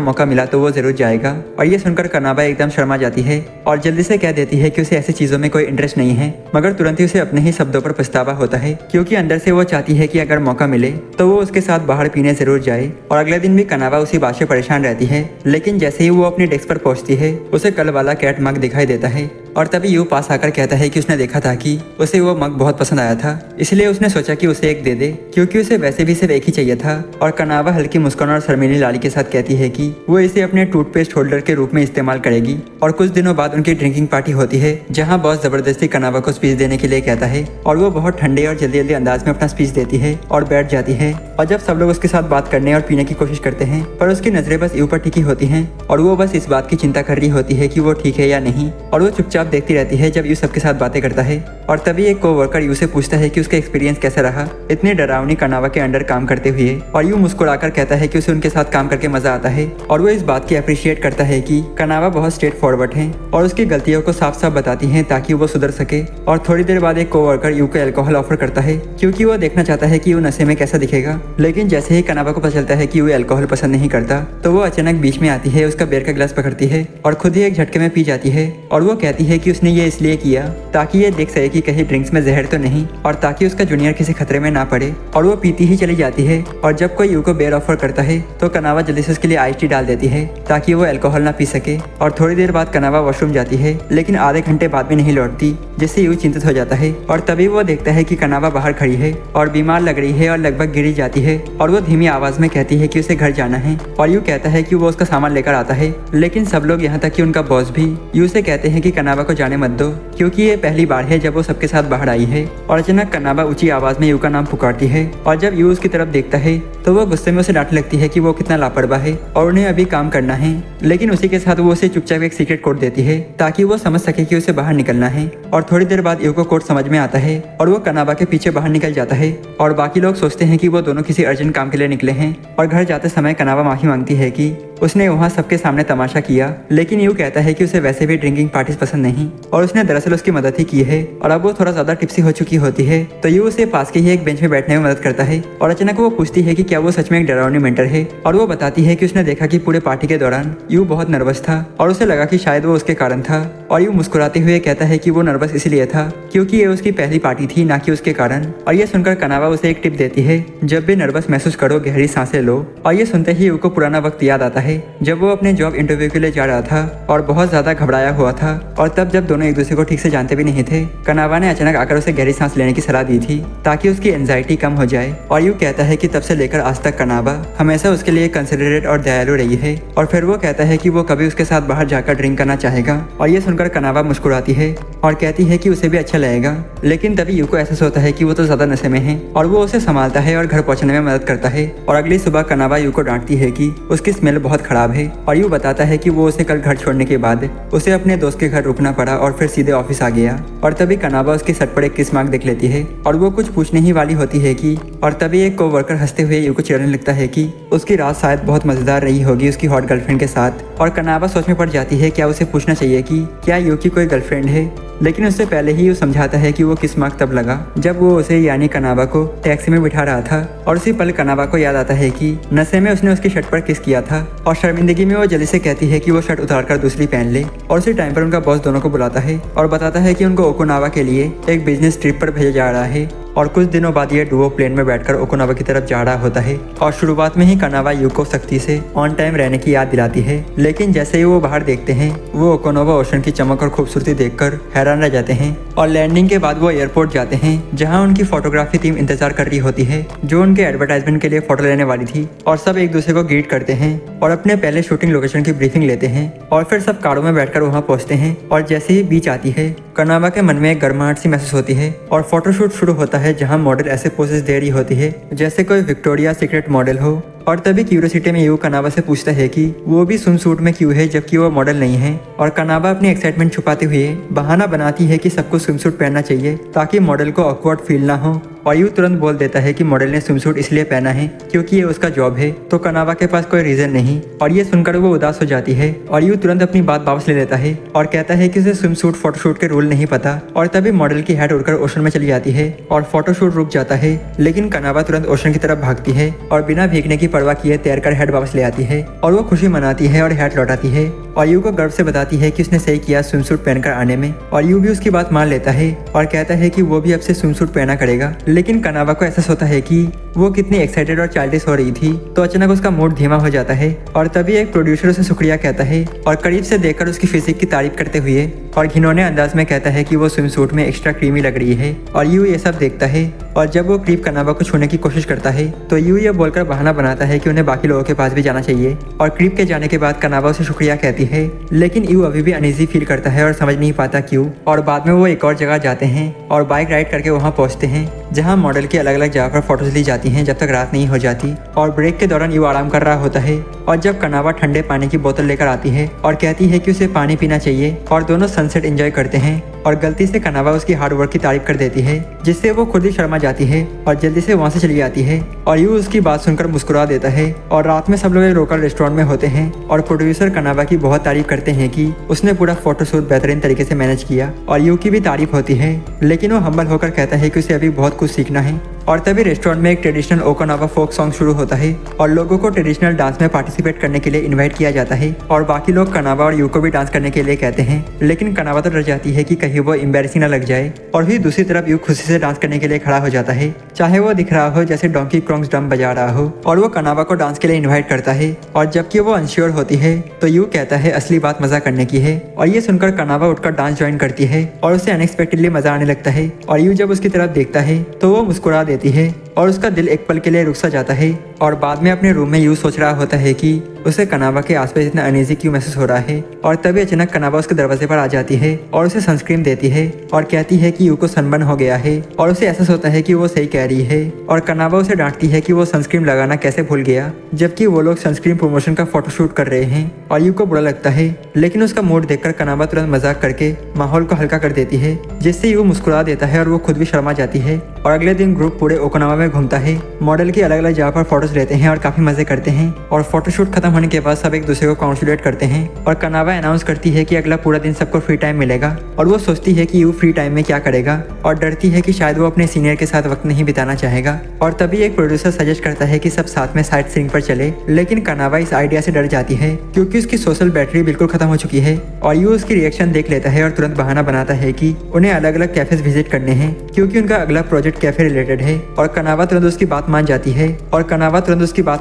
मौका मिला तो वो जरूर जाएगा। और ये सुनकर कनावा एकदम शर्मा जाती है और जल्दी से कह देती है कि उसे ऐसी चीजों में कोई इंटरेस्ट नहीं है, मगर तुरंत ही उसे अपने ही शब्दों पर पछतावा होता है, क्योंकि अंदर से वो चाहती है कि अगर मौका मिले तो वो उसके साथ बाहर पीने जरूर जाए। और अगले दिन भी कनावा उसी बात से परेशान रहती है, लेकिन जैसे ही वो अपनी डेस्क पर पहुंचती है उसे कल वाला कैट मग दिखाई देता है। और तभी यू पास आकर कहता है कि उसने देखा था कि उसे वो मग बहुत पसंद आया था, इसलिए उसने सोचा कि उसे एक दे दे, क्योंकि उसे वैसे भी सिर्फ एक ही चाहिए था। और कनावा हल्की मुस्कान और शर्मीली लाली के साथ कहती है कि वो इसे अपने टूथपेस्ट होल्डर के रूप में इस्तेमाल करेगी। और कुछ दिनों बाद उनकी ड्रिंकिंग पार्टी होती है, जहाँ बॉस जबरदस्ती कनावा को स्पीच देने के लिए कहता है और वो बहुत ठंडे और जल्दी जल्दी अंदाज में अपना स्पीच देती है और बैठ जाती है। और जब सब लोग उसके साथ बात करने और पीने की कोशिश करते हैं, पर उसकी नजरें बस यू पर टिकी होती हैं और वो बस इस बात की चिंता कर रही होती है कि वो ठीक है या नहीं। और वो चुपचाप देखती रहती है जब यू सबके साथ बातें करता है। और तभी एक कोवर्कर यू से पूछता है कि उसका एक्सपीरियंस कैसा रहा इतनी डरावनी कनावा के अंडर काम करते हुए। और यू मुस्कुराकर कहता है कि उसे उनके साथ काम करके मजा आता है और वो इस बात की अप्रिशिएट करता है कि कनावा बहुत स्ट्रेट फॉरवर्ड है और उसकी गलतियों को साफ साफ बताती हैं ताकि वो सुधर सके। और थोड़ी देर बाद एक कोवर्कर यू को अल्कोहल ऑफर करता है, क्योंकि वो देखना चाहता है कि यू नशे में कैसा दिखेगा। लेकिन जैसे ही कनावा को पता चलता है कि यू अल्कोहल पसंद नहीं करता तो वो अचानक बीच में आती है, उसका बियर का गिलास पकड़ती है और खुद ही एक झटके में पी जाती है। और वो कहती है कि उसने ये इसलिए किया ताकि ये देख सके कि कहीं ड्रिंक्स में जहर तो नहीं और ताकि उसका जूनियर किसी खतरे में ना पड़े। और वो पीती ही चली जाती है। और जब कोई यू को बियर ऑफर करता है तो कनावा जल्दी से उसके लिए आइस टी डाल देती है ताकि वो अल्कोहल ना पी सके। और थोड़ी देर बाद कनावा वॉशरूम जाती है, लेकिन आधे घंटे बाद भी नहीं लौटती, जिससे यू चिंतित हो जाता है। और तभी वो देखता है कि कनावा बाहर खड़ी है और बीमार लग रही है और लगभग गिरी जाती है। और वो धीमी आवाज में कहती है कि उसे घर जाना है। और यू कहता है कि वो उसका सामान लेकर आता है, लेकिन सब लोग यहाँ तक कि उनका बॉस भी यू से कहते हैं कि कनावा को जाने मत दो, क्योंकि ये पहली बार है जब वो सबके साथ बाहर आई है। और अचानक कनावा ऊंची आवाज में यू का नाम पुकारती है और जब यू उसकी तरफ देखता है तो वो गुस्से में उसे डांटने लगती है कि वो कितना लापरवाह है और उन्हें अभी काम करना है। लेकिन उसी के साथ वो उसे चुपचाप एक सीक्रेट कोड देती है ताकि वो समझ सके कि उसे बाहर निकलना है। और थोड़ी देर बाद यू को कोड समझ में आता है और वो कनावा के पीछे बाहर निकल जाता है। और बाकी लोग सोचते हैं कि वो दोनों किसी अर्जेंट काम के लिए निकले हैं। और घर जाते समय कनावा माफी मांगती है कि उसने वहाँ सबके सामने तमाशा किया, लेकिन यू कहता है कि उसे वैसे भी ड्रिंकिंग पार्टीज पसंद नहीं और उसने दरअसल उसकी मदद ही की है। और अब वो थोड़ा ज्यादा टिप्सी हो चुकी होती है तो यू उसे पास के ही एक बेंच में बैठने में मदद करता है। और अचानक वो पूछती है कि क्या वो सच में एक डरावनी मेंटर है। और वो बताती है कि उसने देखा कि पूरे पार्टी के दौरान यू बहुत नर्वस था और उसे लगा कि शायद वो उसके कारण था। और यू मुस्कुराते हुए कहता है कि वो नर्वस इसलिए था क्योंकि ये उसकी पहली पार्टी थी, ना कि उसके कारण। और ये सुनकर कनावा उसे एक टिप देती है, जब भी नर्वस महसूस करो गहरी सांसें लो। और ये सुनते ही यू को पुराना वक्त याद आता है जब वो अपने जॉब इंटरव्यू के लिए जा रहा था और बहुत ज्यादा घबराया हुआ था। और तब जब दोनों एक दूसरे को ठीक से जानते भी नहीं थे, कनावा ने अचानक आकर उसे गहरी सांस लेने की सलाह दी थी ताकि उसकी एंजाइटी कम हो जाए। और यू कहता है कि तब से लेकर आज तक कनावा हमेशा उसके लिए कंसिडरेट और दयालु रही है। और फिर वो कहता है कि वो कभी उसके साथ बाहर जाकर ड्रिंक करना चाहेगा। और ये सुनकर कनावा मुस्कुराती है और कहती है कि उसे भी अच्छा लगेगा। लेकिन तभी यू को एहसास होता है कि वो तो ज्यादा नशे में है और वो उसे संभालता है और घर पहुंचने में मदद करता है। और अगली सुबह कनावा यू को डांटती है कि उसकी स्मेल बहुत खराब है। और यू बताता है कि वो उसे कल घर छोड़ने के बाद उसे अपने दोस्त के घर रुकना पड़ा और फिर सीधे ऑफिस आ गया। और तभी कनावा उसकी सट पर एक किस मार्क देख लेती है और वो कुछ पूछने ही वाली होती है कि और तभी एक कोवर्कर हंसते हुए यू को चिढ़ने लगता है कि उसकी रात शायद बहुत मजेदार रही होगी उसकी हॉट गर्लफ्रेंड के साथ। और कनावा सोच में पड़ जाती है क्या उसे पूछना चाहिए कि क्या यू की कोई गर्लफ्रेंड है, लेकिन उससे पहले ही वो समझाता है कि वो किस मार्क तब लगा जब वो उसे यानी कनावा को टैक्सी में बिठा रहा था। और उसी पल कनावा को याद आता है कि नशे में उसने उसकी शर्ट पर किस किया था और शर्मिंदगी में वो जल्दी से कहती है कि वो शर्ट उतार कर दूसरी पहन ले। और उसी टाइम पर उनका बॉस दोनों को बुलाता है और बताता है कि उनको ओकिनावा के लिए एक बिजनेस ट्रिप पर भेजा जा रहा है। और कुछ दिनों बाद ये डुओ प्लेन में बैठकर ओकिनावा की तरफ जा रहा होता है। और शुरुआत में ही कानावा यू को सख्ती से ऑन टाइम रहने की याद दिलाती है, लेकिन जैसे ही वो बाहर देखते हैं वो ओकिनावा ओशन की चमक और खूबसूरती देखकर हैरान रह जाते हैं। और लैंडिंग के बाद वो एयरपोर्ट जाते हैं जहाँ उनकी फोटोग्राफी टीम इंतजार कर रही होती है जो उनके एडवर्टाइजमेंट के लिए फोटो लेने वाली थी। और सब एक दूसरे को ग्रीट करते हैं और अपने पहले शूटिंग लोकेशन की ब्रीफिंग लेते हैं। और फिर सब कारों में बैठकर वहाँ पहुँचते हैं। और जैसे ही बीच आती है कानावा के मन में एक गर्माहट सी महसूस होती है और फोटोशूट शुरू होता है जहाँ मॉडल ऐसे पोजेस दे रही होती है जैसे कोई विक्टोरिया सीक्रेट मॉडल हो। और तभी क्यूरियोसिटी में यू कानावा से पूछता है कि वो भी स्विम सूट में क्यों है जबकि वो मॉडल नहीं है। और कानावा अपनी एक्साइटमेंट छुपाते हुए बहाना बनाती है कि सबको स्विम सूट पहनना चाहिए ताकि मॉडल को ऑकवर्ड फील ना हो। और यू तुरंत बोल देता है कि मॉडल ने स्विम सूट इसलिए पहना है क्योंकि ये उसका जॉब है, तो कानावा के पास कोई रीजन नहीं। और ये सुनकर वो उदास हो जाती है और यू तुरंत अपनी बात वापस ले लेता है और कहता है कि उसे स्विम सूट फोटोशूट के रूल नहीं पता। और तभी मॉडल की हेड उड़कर ओशन में चली जाती है और फोटोशूट रुक जाता है। लेकिन कानावा तुरंत ओशन की तरफ भागती है और बिना भीगने की परवाह किए तैरकर हेड वापस ले आती है। और वो खुशी मनाती है और हेड लौटाती है और यू को गर्व से बताती है कि उसने सही किया स्विम सूट पहनकर आने में। और यू भी उसकी बात मान लेता है और कहता है कि वो भी अब से स्विम सूट पहना करेगा। लेकिन कानावा को एहसास होता है कि वो कितनी एक्साइटेड और चाइल्डिश हो रही थी, तो अचानक उसका मूड धीमा हो जाता है। और तभी एक प्रोड्यूसर उसे शुक्रिया कहता है और करीब से देखकर उसकी फिजिक की तारीफ करते हुए और घिनौने अंदाज में कहता है कि वो स्विम सूट में एक्स्ट्रा क्रीमी लग रही है। और यू ये सब देखता है और जब वो करीब कानावा को छूने की कोशिश करता है तो यू ये बोलकर बहाना बनाता है कि उन्हें बाकी लोगों के पास भी जाना चाहिए। और करीब के जाने के बाद कानावा उसे शुक्रिया कहती है, लेकिन यू अभी भी अनईजी फील करता है और समझ नहीं पाता क्यों। और बाद में वो एक और जगह जाते हैं और बाइक राइड करके वहाँ पहुँचते हैं जहाँ मॉडल की अलग अलग जगह पर फोटोज ली जाती हैं जब तक रात नहीं हो जाती। और ब्रेक के दौरान यू आराम कर रहा होता है और जब कानावा ठंडे पानी की बोतल लेकर आती है और कहती है कि उसे पानी पीना चाहिए और दोनों सनसेट एंजॉय करते हैं। और गलती से कानावा उसकी हार्ड वर्क की तारीफ कर देती है जिससे वो खुद ही शर्मा जाती है और जल्दी से वहाँ से चली जाती है। और यू उसकी बात सुनकर मुस्कुरा देता है। और रात में सब लोग एक लोकल रेस्टोरेंट में होते हैं और प्रोड्यूसर कानावा की बहुत तारीफ करते हैं कि उसने पूरा फोटोशूट बेहतरीन तरीके से मैनेज किया। और यू की भी तारीफ होती है, लेकिन वो हम्बल होकर कहता है कि उसे अभी बहुत कुछ सीखना है। और तभी रेस्टोरेंट में एक ट्रेडिशनल ओकिनावा फोक सॉन्ग शुरू होता है और लोगों को ट्रेडिशनल डांस में पार्टिसिपेट करने के लिए इनवाइट किया जाता है। और बाकी लोग कानावा और यू को भी डांस करने के लिए कहते हैं, लेकिन कानावा तो डर जाती है कि कहीं वो एम्बैरेसिंग न लग जाए। और फिर दूसरी तरफ यू खुशी से डांस करने के लिए खड़ा हो जाता है, चाहे वो दिख रहा हो जैसे डोंकी कॉन्ग्स ड्रम बजा रहा हो। और वो कानावा को डांस के लिए इन्वाइट करता है और जबकि वो अनश्योर होती है तो यू कहता है असली बात मजा करने की है। और ये सुनकर कानावा उठकर डांस ज्वाइन करती है और उसे अनएक्सपेक्टेडली मजा आने लगता है। और यू जब उसकी तरफ देखता है तो वो मुस्कुरा देती है और उसका दिल एक पल के लिए रुक सा जाता है। और बाद में अपने रूम में यू सोच रहा होता है कि उसे कानावा के आसपास इतना अनईजी क्यों महसूस हो रहा है। और तभी अचानक कानावा उसके दरवाजे पर आ जाती है और उसे सनस्क्रीन देती है और कहती है कि यू को सनबर्न हो गया है। और उसे एहसास होता है कि वो सही कह रही है और कानावा उसे डांटती है कि वो सनस्क्रीन लगाना कैसे भूल गया जबकि वो लोग सनस्क्रीन प्रमोशन का फोटोशूट कर रहे हैं। और यू को बुरा लगता है, लेकिन उसका मूड देखकर कानावा तुरंत मजाक करके माहौल को हल्का कर देती है जिससे यू मुस्कुरा देता है और वो खुद भी शर्मा जाती है। और अगले दिन ग्रुप पूरे ओकिनावा में घूमता है, मॉडल की अलग अलग जगह पर फोटोज लेते हैं और काफी मजे करते हैं। और फोटोशूट खत्म होने के बाद सब एक दूसरे को कॉन्ग्रेचुलेट करते हैं और कानावा अनाउंस करती है कि अगला पूरा दिन सबको फ्री टाइम मिलेगा। और वो सोचती है कि यू फ्री टाइम में क्या करेगा और डरती है कि शायद वो अपने सीनियर के साथ वक्त नहीं बिताना चाहेगा। और तभी एक प्रोड्यूसर सजेस्ट करता है कि सब साथ में साइट सीइंग पर चले, लेकिन कानावा इस आइडिया से डर जाती है क्योंकि उसकी सोशल बैटरी बिल्कुल खत्म हो चुकी है। और यू उसकी रिएक्शन देख लेता है और तुरंत बहाना बनाता है कि उन्हें अलग अलग कैफेज विजिट करने हैं क्योंकि उनका अगला प्रोजेक्ट कैफे रिलेटेड है। और कानावा तुरंत उसकी बात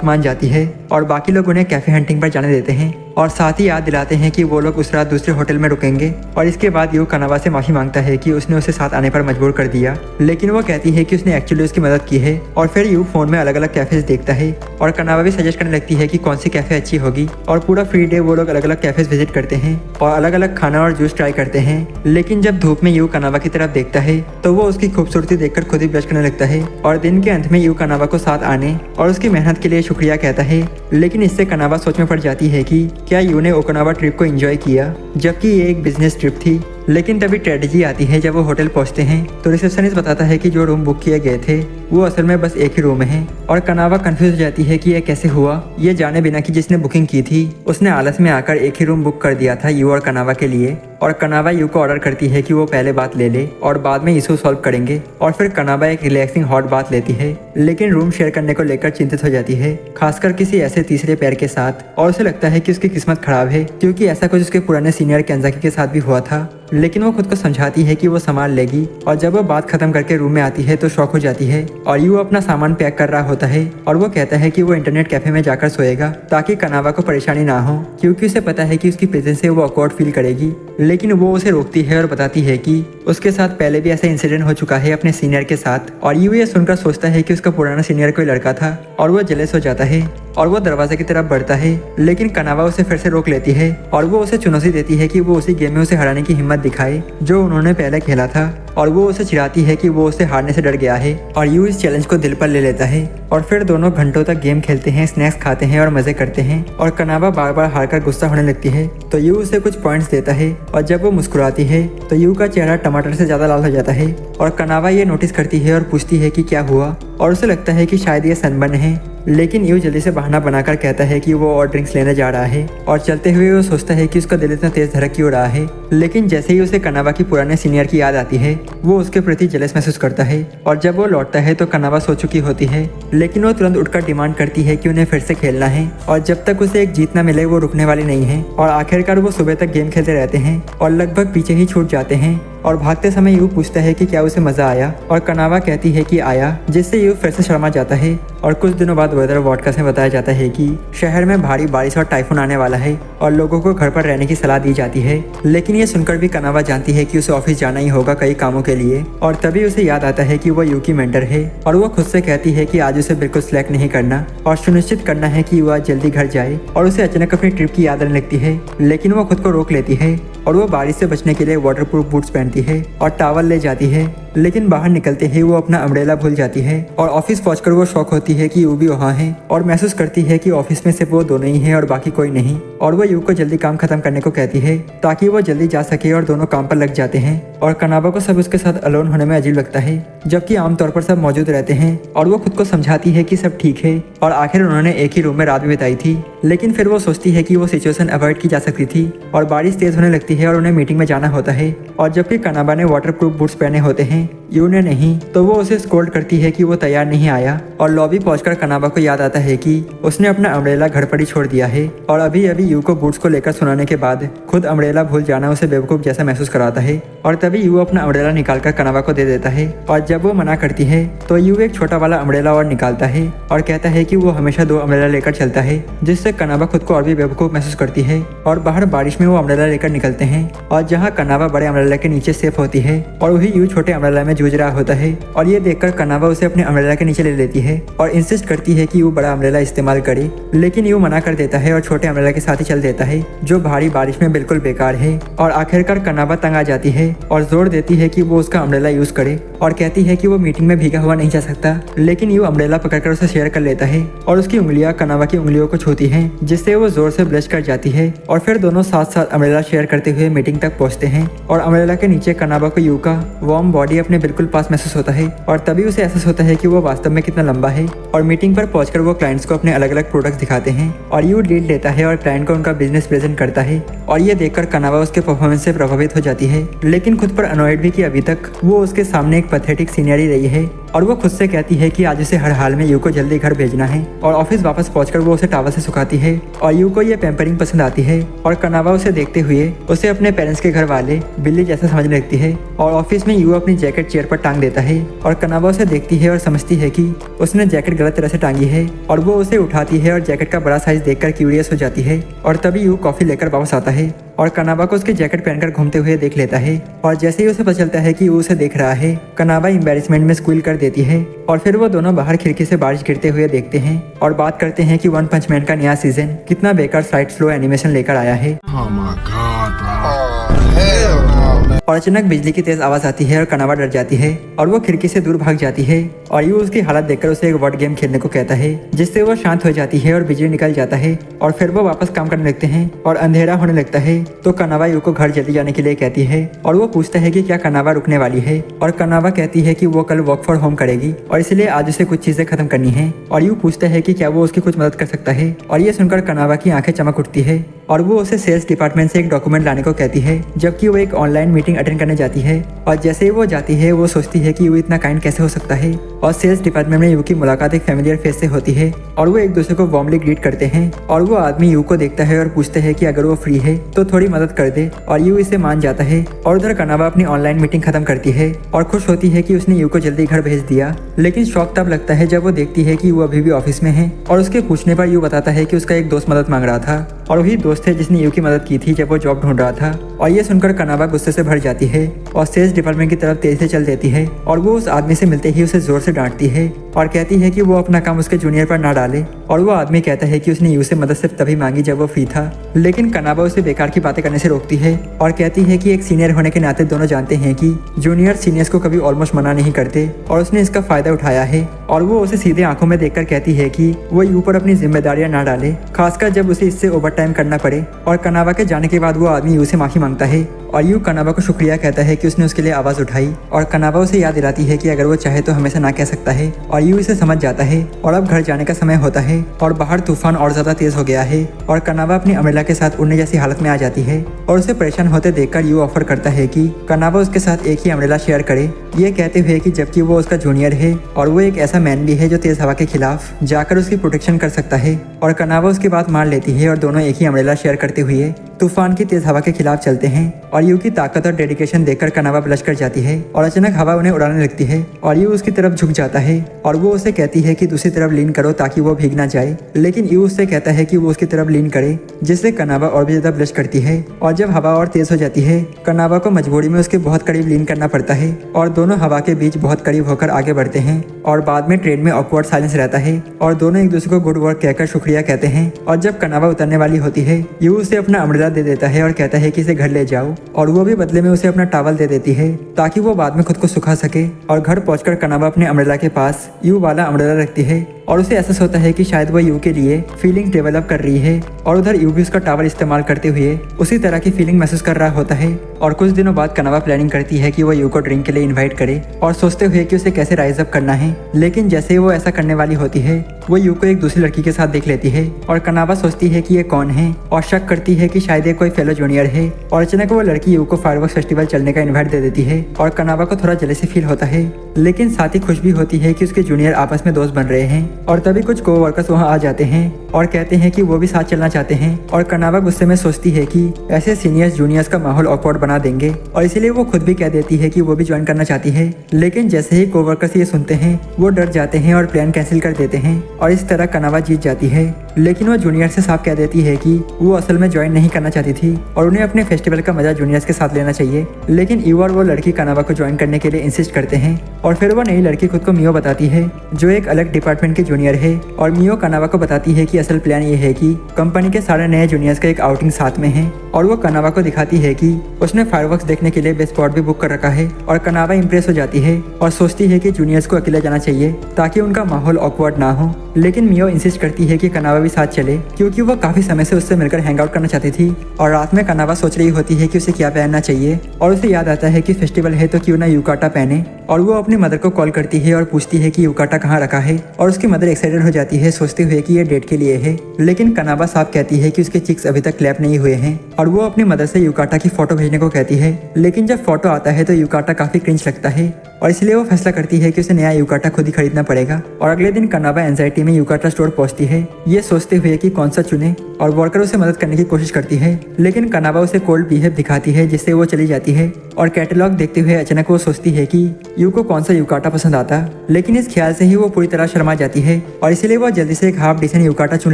मान जाती है और बाकी लोग उन्हें कैफे हंटिंग पर जाने देते हैं और साथ ही याद दिलाते हैं कि वो लोग उस रात दूसरे होटल में रुकेंगे। और इसके बाद यू कानावा से माफी मांगता है कि उसने उसे साथ आने पर मजबूर कर दिया, लेकिन वो कहती है कि उसने एक्चुअली उसकी मदद की है। और फिर यू फोन में अलग अलग कैफेज देखता है और कानावा भी सजेस्ट करने लगती है कि कौन सी कैफे अच्छी होगी। और पूरा फ्री डे वो लोग अलग अलग कैफेज विजिट करते हैं और अलग अलग खाना और जूस ट्राई करते हैं। लेकिन जब धूप में यू कानावा की तरफ देखता है तो वो उसकी खूबसूरती देखकर खुद ही ब्लश करने लगता है। और दिन के अंत में यू कानावा को साथ आने और उसकी मेहनत के लिए शुक्रिया कहता है, लेकिन इससे कानावा सोच में पड़ जाती है कि क्या यू ने ओकिनावा ट्रिप को एंजॉय किया जबकि ये एक बिजनेस ट्रिप थी। लेकिन तभी ट्रेजेडी आती है। जब वो होटल पहुंचते हैं तो रिसेप्शनिस्ट बताता है कि जो रूम बुक किए गए थे वो असल में बस एक ही रूम है। और कनावा कंफ्यूज हो जाती है कि यह कैसे हुआ, ये जाने बिना कि जिसने बुकिंग की थी उसने आलस में आकर एक ही रूम बुक कर दिया था यू और कनावा के लिए। और कनावा यू को ऑर्डर करती है कि वो पहले बात ले ले और बाद में इशू सॉल्व करेंगे। और फिर कनावा एक रिलैक्सिंग हॉट बात लेती है, लेकिन रूम शेयर करने को लेकर चिंतित हो जाती है, खासकर किसी ऐसे तीसरे पैर के साथ। और उसे लगता है कि उसकी किस्मत खराब है, क्योंकि ऐसा कुछ उसके पुराने सीनियर केंजाकी के साथ भी हुआ था। लेकिन वो खुद को समझाती है कि वो संभाल लेगी। और जब वो बात खत्म करके रूम में आती है तो शॉक हो जाती है और यू अपना सामान पैक कर रहा होता है। और वो कहता है कि वो इंटरनेट कैफे में जाकर सोएगा ताकि कनावा को परेशानी ना हो, क्योंकि उसे पता है कि उसकी प्रेजेंस से वो ऑकवर्ड फील करेगी। लेकिन वो उसे रोकती है और बताती है कि उसके साथ पहले भी ऐसा इंसिडेंट हो चुका है अपने सीनियर के साथ। और यू ये सुनकर सोचता है कि उसका पुराना सीनियर कोई लड़का था और वो जेलस हो जाता है और वो दरवाजे की तरफ बढ़ता है। लेकिन कनावा उसे फिर से रोक लेती है और वो उसे चुनौती देती है कि वो उसी गेम में उसे हराने की हिम्मत दिखाए जो उन्होंने पहले खेला था। और वो उसे चिढ़ाती है कि वो उसे हारने से डर गया है और यू इस चैलेंज को दिल पर ले लेता है। और फिर दोनों घंटों तक गेम खेलते हैं, स्नैक्स खाते हैं और मजे करते हैं। और कनावा बार बार हारकर गुस्सा होने लगती है तो यू उसे कुछ पॉइंट्स देता है। और जब वो मुस्कुराती है तो यू का चेहरा टमाटर से ज्यादा लाल हो जाता है। और कनावा ये नोटिस करती है और पूछती है कि क्या हुआ, और उसे लगता है कि शायद ये सनबर्न है। लेकिन यू जल्दी से बहाना बनाकर कहता है कि वो और ड्रिंक्स लेने जा रहा है। और चलते हुए वो सोचता है कि उसका दिल इतना तेज धड़क क्यों रहा है। लेकिन जैसे ही उसे कनावा की पुराने सीनियर की याद आती है वो उसके प्रति जेलस महसूस करता है। और जब वो लौटता है तो कनावा सो चुकी होती है, लेकिन वो तुरंत उठकर डिमांड करती है कि उन्हें फिर से खेलना है। और जब तक उसे एक जीत न मिले वो रुकने वाली नहीं है। और आखिरकार वो सुबह तक गेम खेलते रहते हैं और लगभग पीछे ही छूट जाते हैं। और भागते समय यू पूछता है कि क्या उसे मजा आया, और कनावा कहती है कि आया, जिससे यू फिर से शर्मा जाता है। और कुछ दिनों बाद वेदर पॉडकास्ट में बताया जाता है कि शहर में भारी बारिश और टाइफून आने वाला है और लोगों को घर पर रहने की सलाह दी जाती है। लेकिन ये सुनकर भी कनावा जानती है कि उसे ऑफिस जाना ही होगा कई कामों के लिए। और तभी उसे याद आता है कि वो यू की मेंटर है। और वो खुद से कहती है कि आज उसे बिल्कुल स्लैक नहीं करना और सुनिश्चित करना है कि वो आज जल्दी घर जाए। और उसे अचानक अपनी ट्रिप की याद आने लगती है, लेकिन वो खुद को रोक लेती है और वो बारिश से बचने के लिए वाटरप्रूफ बूट्स पहनती है और टॉवल ले जाती है। लेकिन बाहर निकलते ही वो अपना अम्ब्रेला भूल जाती है। और ऑफिस पहुंचकर वो शॉक होती है कि यू भी वहाँ है और महसूस करती है कि ऑफिस में सिर्फ वो दोनों ही हैं और बाकी कोई नहीं। और वो यू को जल्दी काम खत्म करने को कहती है ताकि वो जल्दी जा सके और दोनों काम पर लग जाते हैं। और कनावा को सब उसके साथ अलोन होने में अजीब लगता है, जबकि आमतौर पर सब मौजूद रहते हैं। और वो खुद को समझाती है कि सब ठीक है और आखिर उन्होंने एक ही रूम में रात भी बिताई थी। लेकिन फिर वो सोचती है कि वो सिचुएशन अवॉइड की जा सकती थी। और बारिश तेज होने लगती है और उन्हें मीटिंग में जाना होता है। और जबकि कनावा ने वाटरप्रूफ बूट्स पहने होते हैं, यू ने नहीं, तो वो उसे स्कोल्ड करती है कि वो तैयार नहीं आया। और लॉबी पहुंचकर कनावा को याद आता है कि उसने अपना अम्ब्रेला घर पर ही छोड़ दिया है। और अभी अभी यू को बूट्स को लेकर सुनाने के बाद खुद अम्ब्रेला भूल जाना उसे बेवकूफ जैसा महसूस कराता है। और तभी यू अपना अम्ब्रेला निकालकर कनावा को दे देता है। और जब वो मना करती है तो यू एक छोटा वाला अम्ब्रेला और निकालता है और कहता है कि वो हमेशा 2 अम्ब्रेला लेकर चलता है, जिससे कनावा खुद को और भी बेवकूफ महसूस करती है। और बाहर बारिश में वो अम्ब्रेला लेकर निकलते हैं और जहाँ कनावा बड़े अम्ब्रेला के नीचे सेफ होती है और वही यू छोटे अम्ब्रेला में जूझ रहा होता है। और ये देखकर कनावा उसे अपने अम्ब्रेला के नीचे ले लेती है और इंसिस्ट करती है कि यू बड़ा अम्ब्रेला इस्तेमाल करे। लेकिन यू मना कर देता है और छोटे अम्ब्रेला के साथ ही चल देता है, जो भारी बारिश में बिल्कुल बेकार है। और आखिरकार कनावा तंग आ जाती है और जोर देती है कि वो उसका अम्ब्रेला यूज करे और कहती है कि वो मीटिंग में भीगा हुआ नहीं जा सकता। लेकिन यू अम्ब्रेला पकड़कर उसे शेयर कर लेता है और उसकी उंगलियां कनावा की उंगलियों को छूती हैं, जिससे वो जोर से ब्लश कर जाती है। और फिर दोनों साथ साथ अम्ब्रेला शेयर करते हुए मीटिंग तक पहुंचते हैं। और अम्ब्रेला के नीचे कनावा को यू का वार्म बॉडी अपने बिल्कुल पास महसूस होता है और तभी उसे एहसास होता है कि वो वास्तव में कितना लंबा है। और मीटिंग पर पहुंचकर वो क्लाइंट्स को अपने अलग अलग प्रोडक्ट्स दिखाते हैं और यू लीड लेता है और क्लाइंट को उनका बिजनेस प्रेजेंट करता है। और ये देखकर कनावा उसके परफॉर्मेंस से प्रभावित हो जाती है, लेकिन खुद पर अनॉयड भी कि अभी तक वो उसके सामने एक पैथेटिक सीनियर ही रही है। और वो खुद से कहती है कि आज उसे हर हाल में यू को जल्दी घर भेजना है। और ऑफिस वापस पहुंचकर वो उसे टॉवल से सुखाती है और यू को ये पैम्परिंग पसंद आती है। और कनावा उसे देखते हुए उसे अपने पेरेंट्स के घर वाले बिल्ली जैसा समझने लगती है। और ऑफिस में यू अपनी जैकेट चेयर पर टांग देता है और कनावा उसे देखती है और समझती है कि उसने जैकेट गलत तरह से टांगी है। और वो उसे उठाती है और जैकेट का बड़ा साइज देखकर क्यूरियस हो जाती है। और तभी यू कॉफी लेकर वापस आता है और कनावा को उसकी जैकेट पहनकर घूमते हुए देख लेता है। और जैसे ही उसे पता चलता है कि वो उसे देख रहा है, कनावा एम्बैरेसमेंट में स्क्वील कर देती है। और फिर वो दोनों बाहर खिड़की से बारिश गिरते हुए देखते हैं और बात करते हैं कि वन पंच मैन का नया सीजन कितना बेकार स्लाइड स्लो एनिमेशन लेकर आया है। Oh my God, bro. Oh, hell no, man. और अचानक बिजली की तेज आवाज आती है और कनावा डर जाती है और वो खिड़की से दूर भाग जाती है और यू उसकी हालत देखकर उसे एक वर्ड गेम खेलने को कहता है, जिससे वो शांत हो जाती है और बिजली निकल जाता है और फिर वो वापस काम करने लगते हैं और अंधेरा होने लगता है। तो कनावा यू को घर जल्दी जाने के लिए कहती है और वो पूछता है कि क्या कनावा रुकने वाली है और कनावा कहती है कि वो कल वर्क फ्रॉम होम करेगी और इसलिए आज उसे कुछ चीजें खत्म करनी है। और यू पूछता है कि क्या वो उसकी कुछ मदद कर सकता है और ये सुनकर कनावा की आंखें चमक उठती है और वो उसे सेल्स डिपार्टमेंट से एक डॉक्यूमेंट लाने को कहती है, जबकि वो एक ऑनलाइन मीटिंग अटेंड करने जाती है। और जैसे ही वो जाती है वो सोचती है कि यू इतना काइंड कैसे हो सकता है। और सेल्स डिपार्टमेंट में यू की मुलाकात एक फैमिलियर फेस से होती है और वो एक दूसरे को वार्मली ग्रीट करते हैं और वो आदमी यू को देखता है और पूछता है कि अगर वो फ्री है तो थोड़ी मदद कर दे और यू इसे मान जाता है। और उधर कनावा अपनी ऑनलाइन मीटिंग खत्म करती है और खुश होती है कि उसने यू को जल्दी घर भेज दिया। लेकिन शौक तब लगता है जब वो देखती है कि वो अभी भी ऑफिस में है और उसके पूछने पर यू बताता है कि उसका एक दोस्त मदद मांग रहा था और वही दोस्त है जिसने यू की मदद की थी जब वो जॉब ढूंढ रहा था। और ये सुनकर कनावा गुस्से से भर जाती है और सेल्स डिपार्टमेंट की तरफ तेजी से चल देती है और वो उस आदमी से मिलते ही उसे जोर से डांटती है और कहती है कि वो अपना काम उसके जूनियर पर ना डाले। और वो आदमी कहता है कि उसने यू से मदद सिर्फ तभी मांगी जब वो फ्री था। लेकिन कनावा उसे बेकार की बातें करने से रोकती है और कहती है कि एक सीनियर होने के नाते दोनों जानते हैं कि जूनियर सीनियर्स को कभी ऑलमोस्ट मना नहीं करते और उसने इसका फायदा उठाया है। और वो उसे सीधे आंखों में देखकर कहती है कि वो यू पर अपनी जिम्मेदारियां ना डाले, खासकर जब उसे इससे ओवर टाइम करना पड़े। और कनावा के जाने के बाद वो आदमी यू से माफी मांगता है और यू कनावा को शुक्रिया कहता है कि उसने उसके लिए आवाज उठाई। और कनावा उसे याद दिलाती है कि अगर वो चाहे तो हमेशा ना कह सकता है और यू इसे समझ जाता है। और अब घर जाने का समय होता है और बाहर तूफान और ज्यादा तेज हो गया है और कनावा अपनी अम्ब्रेला के साथ उड़ने जैसी हालत में आ जाती है और उसे परेशान होते देखकर यू ऑफर करता है कि कनावा उसके साथ एक ही अम्ब्रेला शेयर करे, ये कहते हुए कि जबकि वो उसका जूनियर है और वो एक ऐसा मैन भी है जो तेज हवा के खिलाफ जाकर उसकी प्रोटेक्शन कर सकता है। और कनावा उसकी बात मान लेती है और दोनों एक ही अम्ब्रेला शेयर करते हुए तूफान की तेज हवा के खिलाफ चलते हैं। और यू की ताकत और डेडिकेशन देखकर कनावा ब्लश कर जाती है और अचानक हवा उन्हें उड़ाने लगती है और यू उसकी तरफ झुक जाता है और वो उसे कहती है कि दूसरी तरफ लीन करो ताकि वो भीग ना जाए। लेकिन यू उससे कहता है कि वो उसकी तरफ लीन करे, जिससे कनावा और भी ज्यादा ब्लश करती है। और जब हवा और तेज हो जाती है कनावा को मजबूरी में उसके बहुत करीब लीन करना पड़ता है और दोनों हवा के बीच बहुत करीब होकर आगे बढ़ते हैं। और बाद में ट्रेन में ऑकवर्ड साइलेंस रहता है और दोनों एक दूसरे को गुड वर्क कहकर शुक्रिया कहते हैं। और जब कनावा उतरने वाली होती है यू उसे अपना अम्ब्रेला दे देता है और कहता है कि इसे घर ले जाओ और वो भी बदले में उसे अपना टॉवल दे देती है ताकि वो बाद में खुद को सुखा सके। और घर पहुंचकर कनावा अपने अम्ब्रेला के पास यू वाला अम्ब्रेला रखती है और उसे एहसास होता है कि शायद वो यू के लिए फीलिंग डेवलप कर रही है। और उधर यू भी उसका टॉवल इस्तेमाल करते हुए उसी तरह की फीलिंग महसूस कर रहा होता है। और कुछ दिनों बाद कनावा प्लानिंग करती है कि वो यू को ड्रिंक के लिए इन्वाइट करे और सोचते हुए कि उसे कैसे राइज अप करना है। लेकिन जैसे ही वो ऐसा करने वाली होती है वो यू को एक दूसरी लड़की के साथ देख लेती है और कनावा सोचती है कि ये कौन है और शक करती है कि शायद ये कोई फेलो जूनियर है। और अचानक वो लड़की यू को फायरवर्क्स फेस्टिवल चलने का इन्वाइट दे देती है और कनावा को थोड़ा जेलसी फील होता है, लेकिन साथ ही खुश भी होती है कि उसके जूनियर आपस में दोस्त बन रहे हैं। और तभी कुछ कोवर्कर्स वहां आ जाते हैं और कहते हैं कि वो भी साथ चलना चाहते हैं। और कनावा गुस्से में सोचती है कि ऐसे सीनियर्स जूनियर्स का माहौल ऑकवर्ड बना देंगे और इसीलिए वो खुद भी कह देती है कि वो भी ज्वाइन करना चाहती है। लेकिन जैसे ही कोवर्कर्स ये सुनते हैं वो डर जाते हैं और प्लान कैंसिल कर देते हैं और इस तरह कनावा जीत जाती है। लेकिन वो जूनियर से साफ कह देती है कि वो असल में ज्वाइन नहीं करना चाहती थी और उन्हें अपने फेस्टिवल का मजा जूनियर्स के साथ लेना चाहिए। लेकिन यू और वो लड़की कनावा को ज्वाइन करने के लिए इंसिस्ट करते हैं और फिर वो नई लड़की खुद को मियो बताती है जो एक अलग डिपार्टमेंट की जूनियर है। और मियो कनावा को बताती है कि असल प्लान ये है कि कंपनी के सारे नए जूनियर्स का एक आउटिंग साथ में है। और वो कनावा को दिखाती है कि उसने फायरवर्क्स देखने के लिए बेस्ट स्पॉट भी बुक कर रखा है। और कनावा इंप्रेस हो जाती है और सोचती है कि जूनियर्स को अकेले जाना चाहिए ताकि उनका माहौल ऑकवर्ड ना हो। लेकिन मियो इंसिस्ट करती है कि कनावा भी साथ चले क्योंकि वो काफी समय से उससे मिलकर हैंग आउट करना चाहती थी। और रात में कनावा सोच रही होती है कि उसे क्या पहनना चाहिए और उसे याद आता है कि फेस्टिवल है तो क्यों ना युकाटा पहने। और वो अपनी मदर को कॉल करती है और पूछती है कि युकाटा कहाँ रखा है और उसकी मदर एक्साइटेड हो जाती है सोचते हुए कि ये डेट के लिए है। लेकिन कनावा साफ कहती है कि उसके चिक्स अभी तक क्लैप नहीं हुए हैं और वो अपनी मदर से युकाटा की फोटो भेजने को कहती है। लेकिन जब फोटो आता है तो युकाटा काफी क्रिंज लगता है और इसलिए वो फैसला करती है कि उसे नया युकाटा खुद ही खरीदना पड़ेगा। और अगले दिन कनावा एंजाइटी में युकाटा स्टोर पहुंचती है ये सोचते हुए कि कौन सा चुने और वर्कर उसे मदद करने की कोशिश करती है। लेकिन कनावा उसे कोल्ड बिहेव दिखाती है जिससे वो चली जाती है। और कैटलॉग देखते हुए अचानक वो सोचती है कि यू को कौन सा युकाटा पसंद आता। लेकिन इस ख्याल से ही वो पूरी तरह शर्मा जाती है और इसीलिए वो जल्दी से एक हाफ डिसेंट युकाटा चुन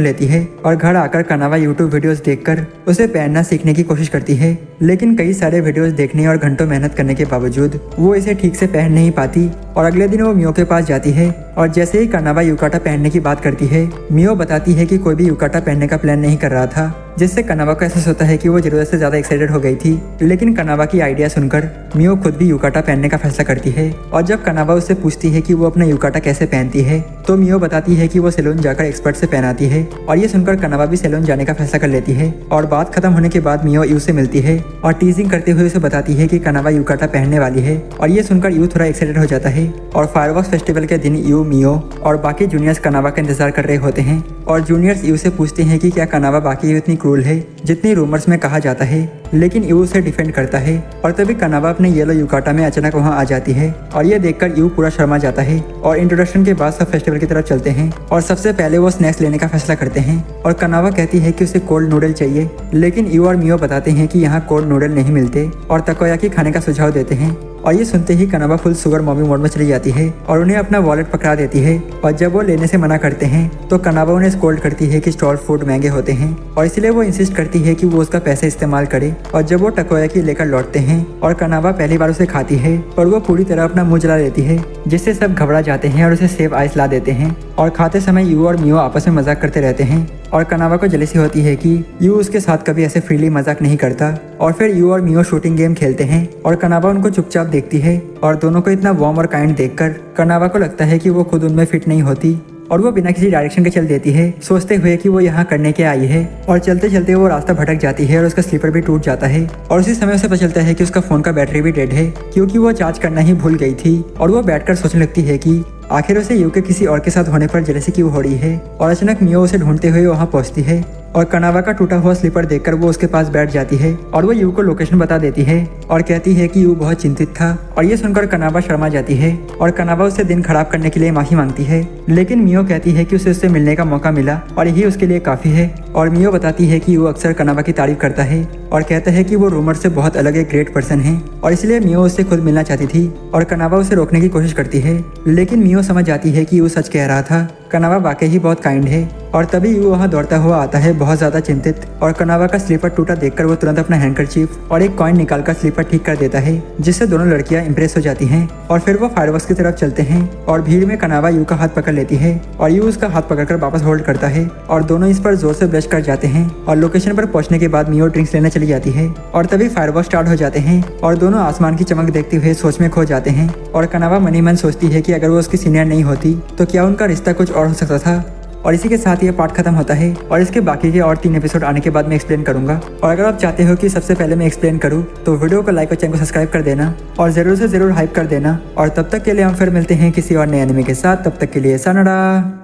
लेती है। और घर आकर कनावा यूट्यूब वीडियोस देखकर उसे पहनना सीखने की कोशिश करती है। लेकिन कई सारे वीडियोस देखने और घंटों मेहनत करने के बावजूद वो इसे ठीक से पहन नहीं पाती। और अगले दिन वो मियो के पास जाती है और जैसे ही कनावा युकाटा पहनने की बात करती है मियो बताती है कि कोई भी युकाटा पहनने का प्लान नहीं कर रहा था जिससे कनावा को एहसास होता है कि वो जरूरत से ज्यादा एक्साइटेड हो गई थी। लेकिन कनावा की आइडिया सुनकर मियो खुद भी युकाटा पहनने का फैसला करती है। और जब कनावा उससे पूछती है कि वो अपना युकाटा कैसे पहनती है तो मियो बताती है कि वो सैलून जाकर एक्सपर्ट से पहनाती है। और ये सुनकर कनावा भी सैलून जाने का फैसला कर लेती है। और बात खत्म होने के बाद मियो यू से मिलती है और टीजिंग करते हुए उसे बताती है कि कनावा युकाटा पहनने वाली है। और ये सुनकर यू थोड़ा एक्साइटेड हो जाता है। और फायरवर्क्स फेस्टिवल के दिन यू, मियो और बाकी जूनियर्स कनावा का इंतजार कर रहे होते हैं। और जूनियर्स यू से पूछते हैं कि क्या कनावा बाकी यू इतनी क्रूल है जितनी रूमर्स में कहा जाता है। लेकिन यू उसे डिफेंड करता है। और तभी कनावा अपने येलो युकाटा में अचानक वहां आ जाती है। और ये देखकर यू पूरा शर्मा जाता है। और इंट्रोडक्शन के बाद सब फेस्टिवल की तरफ चलते हैं। और सबसे पहले वो स्नैक्स लेने का फैसला करते हैं। और कनावा कहती है कि उसे कोल्ड नूडल चाहिए। लेकिन यू और मियो बताते हैं कि यहाँ कोल्ड नूडल नहीं मिलते और तकोयाकी खाने का सुझाव देते हैं। और ये सुनते ही कनावा फुल सुगर मॉमी मोड में चली जाती है और उन्हें अपना वॉलेट पकड़ा देती है। और जब वो लेने से मना करते हैं तो कनावा उन्हें स्कोल्ड करती है कि स्टॉल फूड महंगे होते हैं और इसलिए वो इंसिस्ट करती है कि वो उसका पैसे इस्तेमाल करे। और जब वो टकोयाकी लेकर लौटते हैं और कनावा पहली बार उसे खाती है और वो पूरी तरह अपना मुंह जला लेती है, जिससे सब घबरा जाते हैं और उसे सेब आइस ला देते हैं। और खाते समय यू और मियो आपस में मजाक करते रहते हैं। और कनावा को जेलसी होती है कि यू उसके साथ कभी ऐसे फ्रीली मजाक नहीं करता। और फिर यू और मियो शूटिंग गेम खेलते हैं और कनावा उनको चुपचाप देखती है। और दोनों को इतना वार्म और काइंड देखकर कनावा को लगता है कि वो खुद उनमें फिट नहीं होती और वो बिना किसी डायरेक्शन के चल देती है, सोचते हुए कि वो यहाँ करने के आई है। और चलते चलते वो रास्ता भटक जाती है और उसका स्लीपर भी टूट जाता है। और उसी समय उसे पता चलता है कि उसका फोन का बैटरी भी डेड है क्योंकि वो चार्ज करना ही भूल गई थी। और वो बैठकर सोचने लगती है कि आखिर उसे यू के किसी और के साथ होने पर जेलसी क्यों हो रही है। और अचानक मियो उसे ढूंढते हुए वहाँ पहुँचती है और कनावा का टूटा हुआ स्लीपर देखकर वो उसके पास बैठ जाती है और वो यू को लोकेशन बता देती है और कहती है कि यू बहुत चिंतित था। और ये सुनकर कनावा शर्मा जाती है और कनावा उससे दिन खराब करने के लिए माफी मांगती है। लेकिन मियो कहती है कि उसे उससे मिलने का मौका मिला और यही उसके लिए काफी है। और मियो बताती है कि यू अक्सर कनावा की तारीफ करता है और कहता है कि वो रूमर से बहुत अलग एक ग्रेट पर्सन है और इसलिए मियो उससे खुद मिलना चाहती थी। और कनावा उसे रोकने की कोशिश करती है लेकिन मियो समझ जाती है कि यू सच कह रहा था, कनावा वाकई ही बहुत काइंड है। और तभी यू वहाँ दौड़ता हुआ आता है बहुत ज्यादा चिंतित। और कनावा का स्लीपर टूटा देखकर वो तुरंत अपना हैंडकरचीफ और एक कॉइन निकालकर स्लीपर ठीक कर देता है, जिससे दोनों लड़कियां इंप्रेस हो जाती हैं। और फिर वो फायरवर्क्स की तरफ चलते हैं और भीड़ में कनावा यू का हाथ पकड़ लेती है और यू उसका हाथ पकड़कर वापस होल्ड करता है और दोनों इस पर जोर से ब्रश कर जाते हैं। और लोकेशन पर पहुंचने के बाद मियो ड्रिंक्स लेने चली जाती है और तभी फायरवर्क्स स्टार्ट हो जाते हैं और दोनों आसमान की चमक देखते हुए सोच में खो जाते हैं। और कनावा मनी मन सोचती है कि अगर वो उसकी सीनियर नहीं होती तो क्या उनका रिश्ता कुछ और हो सकता था। और इसी के साथ ये पार्ट खत्म होता है और इसके बाकी के और 3 एपिसोड आने के बाद मैं एक्सप्लेन करूंगा। और अगर आप चाहते हो कि सबसे पहले मैं एक्सप्लेन करूं तो वीडियो को लाइक और चैनल को सब्सक्राइब कर देना और जरूर से जरूर हाइप कर देना। और तब तक के लिए हम फिर मिलते हैं किसी और नए एनिमे के साथ। तब तक के लिए सायोनारा।